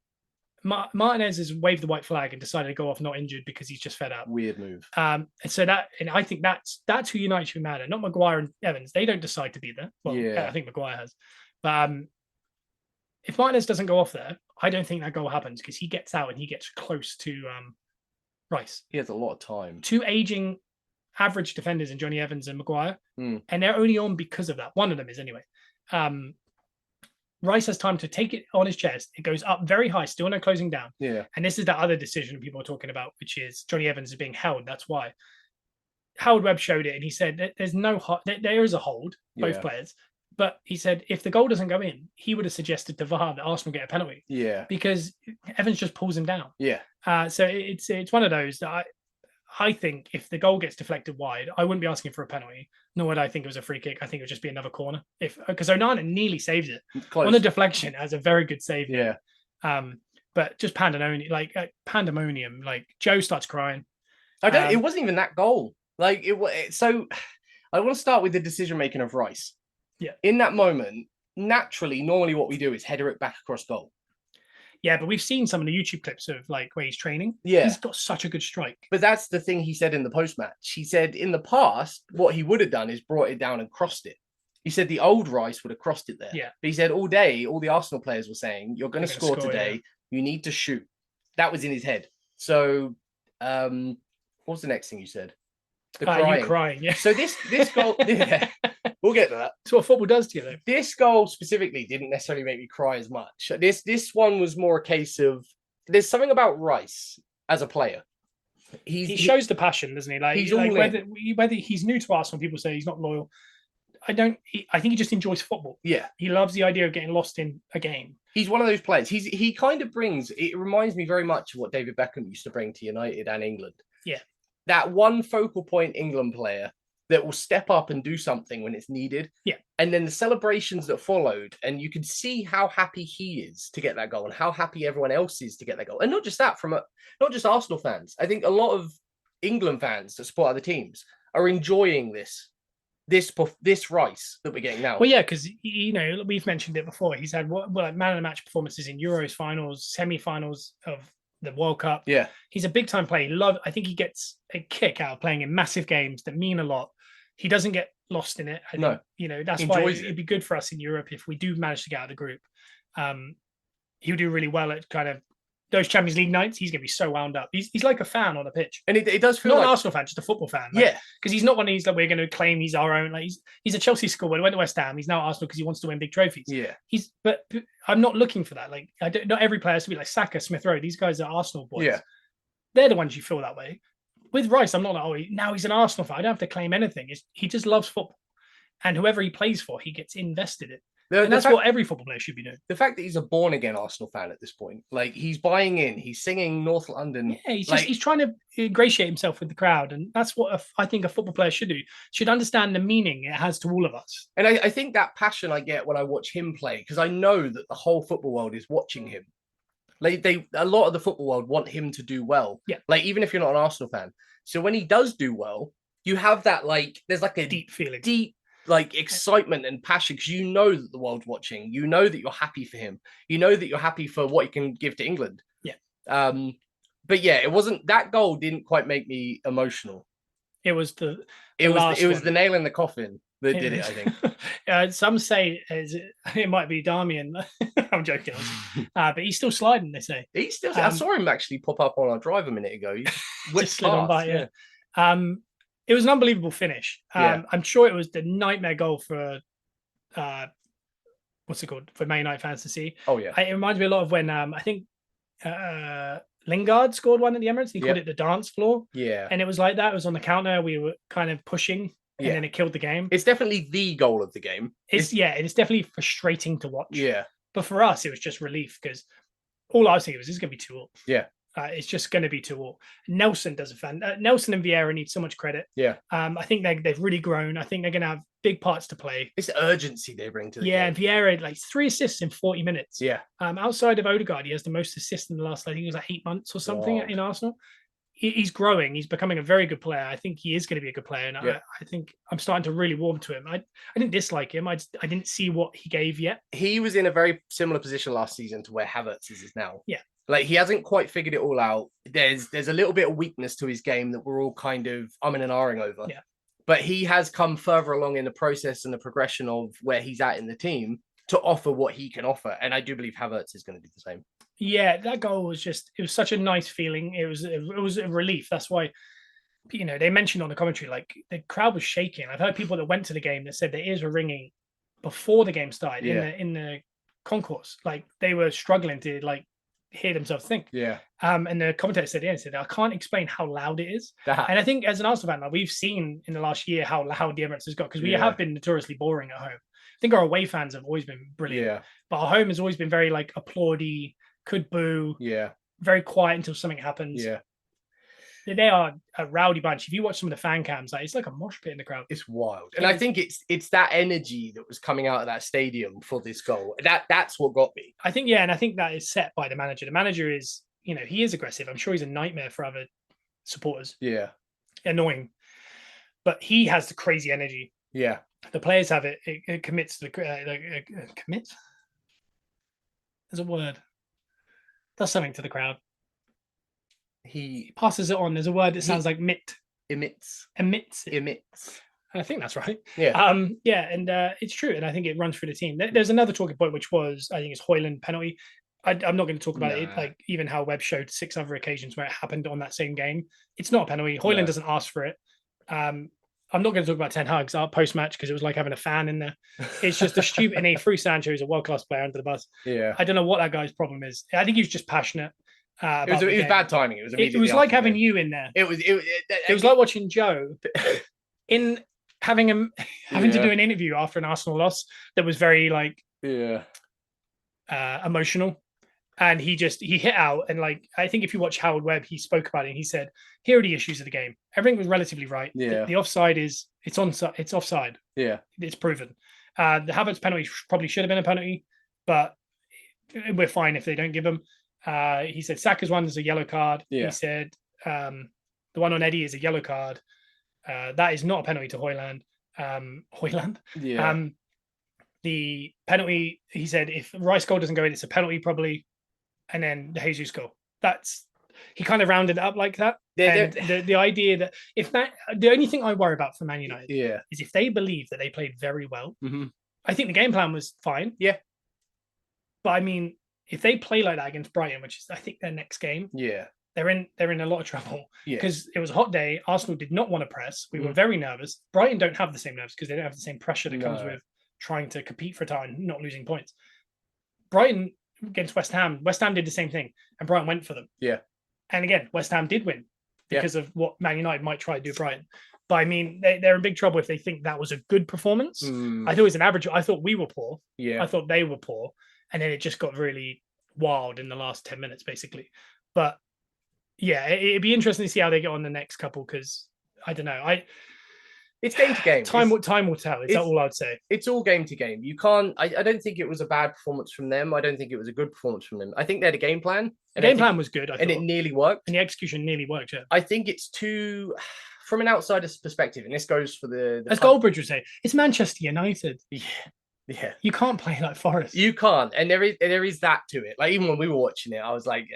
Martinez has waved the white flag and decided to go off not injured because he's just fed up. Weird move. And I think that's who United should be mad at, not Maguire and Evans. They don't decide to be there. Well, yeah. I think Maguire has. But if Martinez doesn't go off there, I don't think that goal happens, because he gets out and he gets close to Rice. He has a lot of time. 2 aging average defenders in Johnny Evans and Maguire, and they're only on because of that. One of them is anyway. Rice has time to take it on his chest. It goes up very high, still no closing down. Yeah. And this is the other decision people are talking about, which is Johnny Evans is being held. That's why. Howard Webb showed it, and he said there's no there is a hold, both players. But he said if the goal doesn't go in, he would have suggested to VAR that Arsenal get a penalty. Yeah. Because Evans just pulls him down. Yeah. So it's one of those that I think if the goal gets deflected wide, I wouldn't be asking for a penalty, nor would I think it was a free kick. I think it would just be another corner. Because Onana nearly saves it. Close. On a deflection, as a very good save. Yeah. But just pandemonium, pandemonium. Like Joe starts crying. It wasn't even that goal. Like so I want to start with the decision making of Rice. Yeah. In that moment, naturally, normally what we do is header it back across goal. Yeah, but we've seen some of the YouTube clips of like where he's training. Yeah. He's got such a good strike. But that's the thing he said in the post-match. He said in the past, what he would have done is brought it down and crossed it. He said the old Rice would have crossed it there. Yeah. But he said all day, all the Arsenal players were saying, you're going to score today. Yeah. You need to shoot. That was in his head. So what was the next thing you said? The crying. You crying, yeah. So this goal, yeah, we'll get to that. That's what football does to you, though. This goal specifically didn't necessarily make me cry as much. This one was more a case of there's something about Rice as a player. He shows the passion, doesn't he? Like he's like whether he's new to Arsenal, people say he's not loyal. I think he just enjoys football. Yeah, he loves the idea of getting lost in a game. He's one of those players. He kind of brings. It reminds me very much of what David Beckham used to bring to United and England. Yeah. That one focal point England player that will step up and do something when it's needed. Yeah. And then the celebrations that followed, and you could see how happy he is to get that goal and how happy everyone else is to get that goal. And not just that, not just Arsenal fans. I think a lot of England fans that support other teams are enjoying this Rice that we're getting now. Well, yeah, because we've mentioned it before. He's had like man of the match performances in Euros finals, semi-finals of the World Cup. Yeah, he's a big time player. I think he gets a kick out of playing in massive games that mean a lot. He doesn't get lost in it. I think, that's why it'd be good for us in Europe if we do manage to get out of the group. He'll do really well at kind of those Champions League nights. He's going to be so wound up. He's like a fan on a pitch, and it does feel not like an Arsenal fan, just a football fan. Yeah, because he's not one of these that we're going to claim he's our own. Like he's a Chelsea schoolboy. He went to West Ham. He's now Arsenal because he wants to win big trophies. Yeah, but I'm not looking for that. Like not every player has to be like Saka, Smith Rowe. These guys are Arsenal boys. Yeah, they're the ones you feel that way. With Rice, I'm not like, now he's an Arsenal fan. I don't have to claim anything. He just loves football. And whoever he plays for, he gets invested in. And that's what every football player should be doing. The fact that he's a born-again Arsenal fan at this point, like he's buying in, he's singing North London. Yeah, he's trying to ingratiate himself with the crowd. And that's what I think a football player should do. Should understand the meaning it has to all of us. And I think that passion I get when I watch him play, because I know that the whole football world is watching him. Like a lot of the football world want him to do well. Yeah. Like even if you're not an Arsenal fan. So when he does do well, you have that there's like a deep feeling, like excitement and passion, because you know that the world's watching. You know that you're happy for him. You know that you're happy for what he can give to England. Yeah. But yeah, it wasn't, that goal didn't quite make me emotional. It was the the nail in the coffin that did it, I think. Some say it might be Darmian. I'm joking. But he's still sliding, they say. He's still. I saw him actually pop up on our drive a minute ago. He just slid on by, yeah. It was an unbelievable finish. I'm sure it was the nightmare goal for what's it called, for Man United fans to see. Oh yeah. It reminds me a lot of when I think Lingard scored one at the Emirates. He called it the dance floor. Yeah. And it was like that. It was on the counter. We were kind of pushing. And then it killed the game. It's definitely the goal of the game. It's definitely frustrating to watch. Yeah. But for us, it was just relief, because all I was thinking was this is going to be 2-2. Yeah. It's just going to be 2-2. Nelson does a fan. Nelson and Vieira need so much credit. Yeah. I think they've really grown. I think they're going to have big parts to play. It's the urgency they bring to the game. And Vieira, like 3 assists in 40 minutes. Yeah. Outside of Odegaard, he has the most assists in the last, I think it was like 8 months or something in Arsenal. He's growing. He's becoming a very good player. I think he is going to be a good player. And I think I'm starting to really warm to him. I didn't dislike him. I didn't see what he gave yet. He was in a very similar position last season to where Havertz is now. Yeah. Like he hasn't quite figured it all out. There's a little bit of weakness to his game that we're all kind of umming and ahhing over. Yeah. But he has come further along in the process and the progression of where he's at in the team to offer what he can offer. And I do believe Havertz is going to do the same. Yeah, that goal was it was such a nice feeling. It was a relief. That's why, they mentioned on the commentary, like the crowd was shaking. I've heard people that went to the game that said their ears were ringing before the game started in the concourse. Like they were struggling to like hear themselves think. Yeah. And the commentator said, I can't explain how loud it is. And I think as an Arsenal fan, like, we've seen in the last year how loud the Emirates has got, because we have been notoriously boring at home. I think our away fans have always been brilliant, but our home has always been very like applaudy, could boo, very quiet until something happens. They are a rowdy bunch. If you watch some of the fan cams, like, it's like a mosh pit in the crowd. It's wild. And I think it's that energy that was coming out of that stadium for this goal. That's what got me. I think, and I think that is set by the manager. The manager is, he is aggressive. I'm sure he's a nightmare for other supporters. Yeah. Annoying. But he has the crazy energy. Yeah. The players have it. It commits to the commits. There's a word. Does something to the crowd. He passes it on. There's a word that sounds like mit. Emits. I think that's right. Yeah. And it's true. And I think it runs through the team. There's another talking point, which was, I think it's Højlund penalty. I'm not going to talk about it. Like even how Webb showed 6 other occasions where it happened on that same game. It's not a penalty. Højlund doesn't ask for it. I'm not going to talk about Ten Hag's post match because it was like having a fan in there. It's just a stupid. And he threw Sancho, who's a world class player, under the bus. Yeah. I don't know what that guy's problem is. I think he was just passionate. It was bad timing. It was like having you in there. It was like watching Joe in having to do an interview after an Arsenal loss that was very like emotional, and he hit out. And like, I think if you watch Howard Webb, he spoke about it and he said, here are the issues of the game. Everything was relatively right. The offside it's offside. It's proven. The Havertz penalty probably should have been a penalty, but we're fine if they don't give them. He said Saka's one is a yellow card. He said the one on Eddie is a yellow card. That is not a penalty to Højlund. The penalty, he said, if Rice goal doesn't go in, it's a penalty probably. And then the Jesus goal. He kind of rounded it up like that. The idea that the only thing I worry about for Man United is if they believe that they played very well. I think the game plan was fine. But I mean, if they play like that against Brighton, which is I think their next game, they're in a lot of trouble because it was a hot day. Arsenal did not want to press. We were very nervous. Brighton don't have the same nerves because they don't have the same pressure that comes with trying to compete for time, not losing points. Brighton against West Ham did the same thing, and Brighton went for them. And again, West Ham did win because of what Man United might try to do Brighton. But I mean, they're in big trouble if they think that was a good performance. I thought it was an average. I thought we were poor. I thought they were poor. And then it just got really wild in the last 10 minutes, basically. But yeah, it'd be interesting to see how they get on the next couple, because I don't know. It's game to game. Time will tell. Is that all I'd say? It's all game to game. You can't. I don't think it was a bad performance from them. I don't think it was a good performance from them. I think they had a game plan. The game plan was good, and it nearly worked. And the execution nearly worked. Yeah. I think it's too, from an outsider's perspective, and this goes for the as Goldbridge would say, it's Manchester United. Yeah, you can't play like Forest. You can't, and there is that to it. Like even when we were watching it, I was like,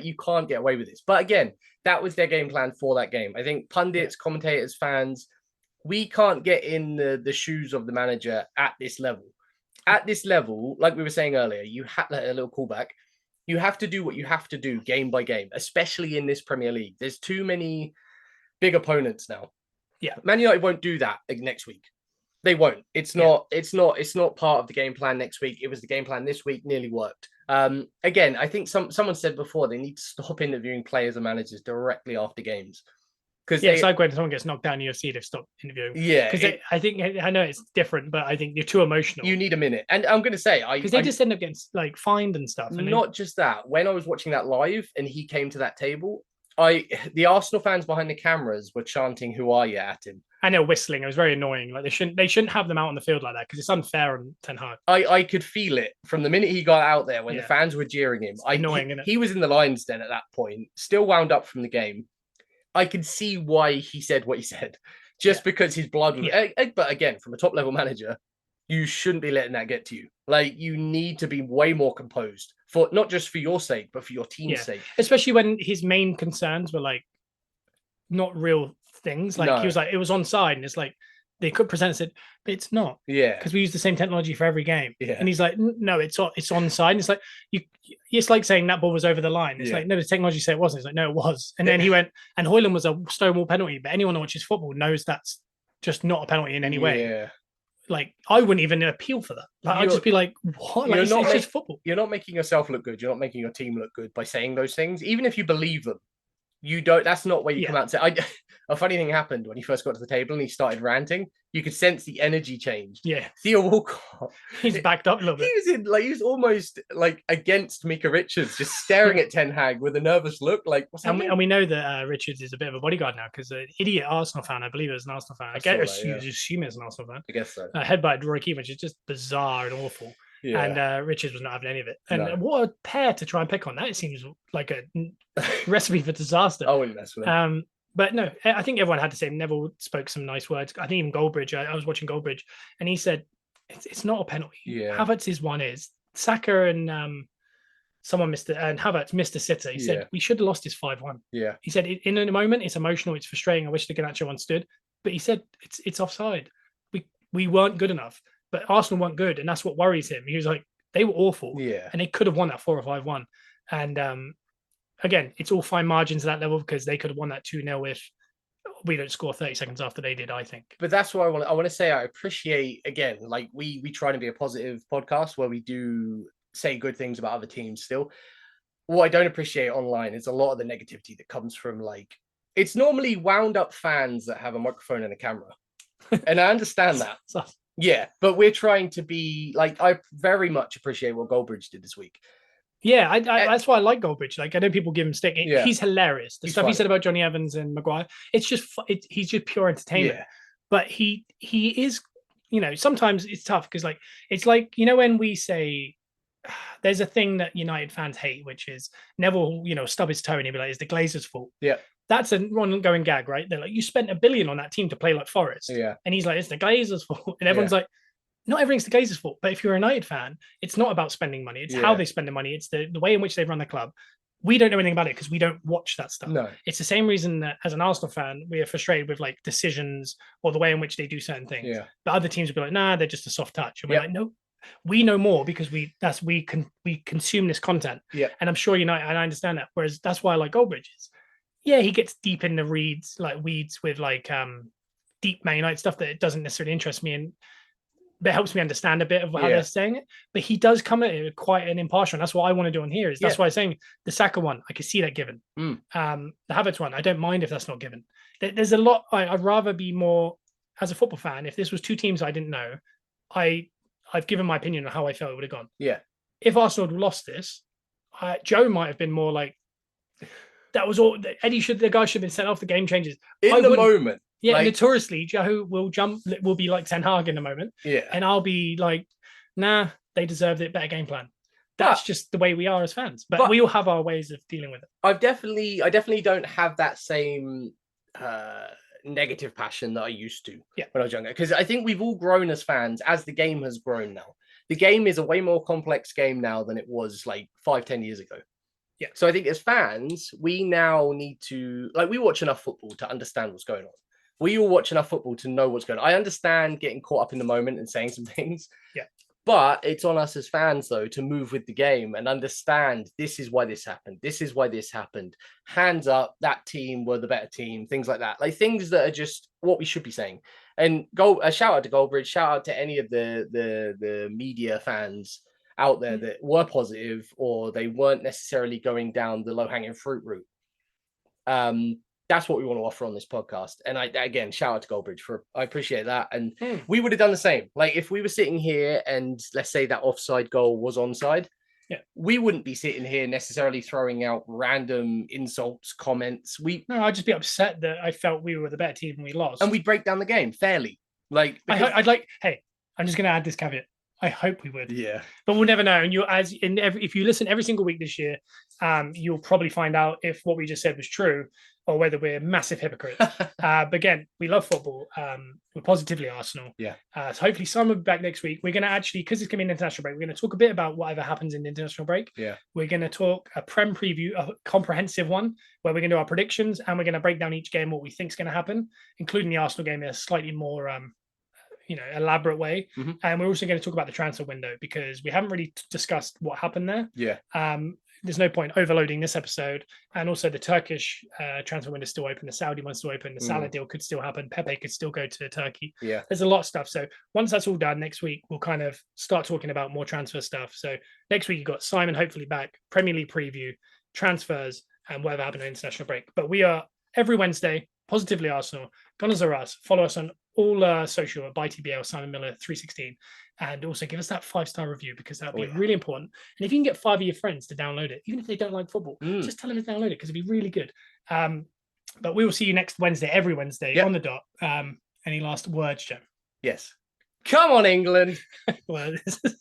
you can't get away with this. But again, that was their game plan for that game. I think pundits, commentators, fans, we can't get in the shoes of the manager at this level. At this level, like we were saying earlier, you had a little callback. You have to do what you have to do game by game, especially in this Premier League. There's too many big opponents now. Yeah, Man United won't do that next week. They won't. It's not part of the game plan next week. It was the game plan this week, nearly worked. Again, I think someone said before they need to stop interviewing players and managers directly after games. Because it's like when someone gets knocked down in UFC, they've stopped interviewing. Yeah. Because I know it's different, but I think you're too emotional. You need a minute. And I'm going to say, because they just end up getting like fined and stuff. And not just that. When I was watching that live and he came to that table, the Arsenal fans behind the cameras were chanting "Who are you?" at him. And they're whistling. It was very annoying. Like they shouldn't have them out on the field like that because it's unfair on Ten Hag. I could feel it from the minute he got out there when the fans were jeering him. Annoying, isn't it? He was in the Lions Den at that point, still wound up from the game. I could see why he said what he said, just because his blood was. But again, from a top level manager, you shouldn't be letting that get to you. Like you need to be way more composed for not just for your sake, but for your team's sake. Especially when his main concerns were like not real things. Like he was like, it was onside, and it's like, they could present and said, but it's not. Yeah. Because we use the same technology for every game. Yeah. And he's like, no, it's onside. And it's like, it's like saying that ball was over the line. It's like, no, the technology said it wasn't. It's like, no, it was. And then he went, and Højlund was a stonewall penalty, but anyone who watches football knows that's just not a penalty in any way. Yeah. Like, I wouldn't even appeal for that. Like, I'd just be like, what? Like, it's just football. You're not making yourself look good. You're not making your team look good by saying those things. Even if you believe them, you don't. That's not where you come out and say. A funny thing happened when he first got to the table and he started ranting. You could sense the energy change. Yeah. Theo Walcott. He's backed up a little bit. He was almost like against Micah Richards, just staring at Ten Hag with a nervous look. Like, what's happening? And we know that Richards is a bit of a bodyguard now because an idiot Arsenal fan, I believe it was an Arsenal fan. I assume it's an Arsenal fan. I guess so. Headbutted Roy Keane, which is just bizarre and awful. Yeah. And Richards was not having any of it. And what a pair to try and pick on. That it seems like a recipe for disaster. I wouldn't mess with him. But no, I think everyone had to say. Neville spoke some nice words. I think even Goldbridge. I was watching Goldbridge, and he said it's not a penalty. Yeah. Havertz's one is. Saka and someone missed it, and Havertz missed a sitter. He said we should have lost this 5-1. Yeah. He said in a moment it's emotional, it's frustrating. I wish the Garnacho one stood, but he said it's offside. We weren't good enough, but Arsenal weren't good, and that's what worries him. He was like they were awful, and they could have won that 4 or 5-1, and again, it's all fine margins at that level because they could have won that 2-0 if we don't score 30 seconds after they did, I think. But that's what I want to say. I appreciate, again, like we try to be a positive podcast where we do say good things about other teams still. What I don't appreciate online is a lot of the negativity that comes from like, it's normally wound up fans that have a microphone and a camera. And I understand that. Yeah, but we're trying to be like, I very much appreciate what Goldbridge did this week. Yeah, that's why I like Goldbridge. Like, I know people give him stick. He's hilarious. The stuff he said about Johnny Evans and Maguire, it's just he's just pure entertainment. Yeah. But he is, sometimes it's tough because like it's like when we say there's a thing that United fans hate, which is Neville, stub his toe and he'll be like, "It's the Glazers' fault." Yeah, that's an ongoing gag, right? They're like, "You spent $1 billion on that team to play like Forest," and he's like, "It's the Glazers' fault," and everyone's like, not everything's the Glazers' fault, but if you're a United fan, it's not about spending money. It's how they spend the money. It's the way in which they run the club. We don't know anything about it because we don't watch that stuff. No. It's the same reason that as an Arsenal fan, we are frustrated with like decisions or the way in which they do certain things. Yeah. But other teams will be like, nah, they're just a soft touch. And we're like, no, we know more because we consume this content. Yeah. And I'm sure United, and I understand that. Whereas that's why I like Goldbridge is, he gets deep in the weeds with like deep Man United stuff that it doesn't necessarily interest me in. That helps me understand a bit of how they're saying it, but he does come at it quite an impartial. And that's what I want to do on here. That's why I'm saying the Saka one, I can see that given. The Havertz one, I don't mind if that's not given. There's a lot. I'd rather be more as a football fan. If this was two teams I didn't know, I've given my opinion on how I felt it would have gone. Yeah. If Arsenal had lost this, Joe might have been more like, that was all. The guy should have been sent off. The game changes in the moment. Yeah, notoriously, Joe will be like Ten Hag in a moment. Yeah. And I'll be like, nah, they deserved it. Better game plan. That's just the way we are as fans. But we all have our ways of dealing with it. I definitely don't have that same negative passion that I used to when I was younger. Because I think we've all grown as fans as the game has grown now. The game is a way more complex game now than it was like 5-10 years ago. Yeah. So I think as fans, we now need to, we watch enough football to understand what's going on. We all watch enough football to know what's going on. I understand getting caught up in the moment and saying some things. Yeah. But it's on us as fans, though, to move with the game and understand this is why this happened. This is why this happened. Hands up, that team were the better team, things like that. Like things that are just what we should be saying. And a shout out to Goldbridge, shout out to any of the media fans out there that were positive or they weren't necessarily going down the low-hanging fruit route. That's what we want to offer on this podcast. And again, shout out to Goldbridge I appreciate that. And we would have done the same. Like if we were sitting here and let's say that offside goal was onside, we wouldn't be sitting here necessarily throwing out random insults, comments. No, I'd just be upset that I felt we were the better team and we lost. And we'd break down the game fairly. Like I'd like, hey, I'm just going to add this caveat. I hope we would. Yeah. But we'll never know. And if you listen every single week this year, you'll probably find out if what we just said was true or whether we're massive hypocrites. But again, we love football. We're positively Arsenal. Yeah. So hopefully some will be back next week. We're going to actually, because it's going to be an international break, we're going to talk a bit about whatever happens in the international break. Yeah. We're going to talk a Prem preview, a comprehensive one, where we're going to do our predictions and we're going to break down each game, what we think is going to happen, including the Arsenal game. There's slightly more elaborate way. Mhm. And we're also going to talk about the transfer window because we haven't really discussed what happened there. Yeah. There's no point overloading this episode. And also the Turkish transfer window is still open. The Saudi one's still open. The Salah deal could still happen. Pepe could still go to Turkey. Yeah. There's a lot of stuff. So once that's all done, next week, we'll kind of start talking about more transfer stuff. So next week, you've got Simon hopefully back, Premier League preview, transfers, and whatever happened in international break. But we are every Wednesday, Positively Arsenal, Gunners are Us. Follow us on all social at ByTBL, Simon Miller 316. And also give us that 5-star review because that'd be really important. And if you can get 5 of your friends to download it, even if they don't like football, just tell them to download it because it'd be really good. But we will see you next Wednesday, every Wednesday on the dot. Any last words, Joe? Yes. Come on, England. Well, this is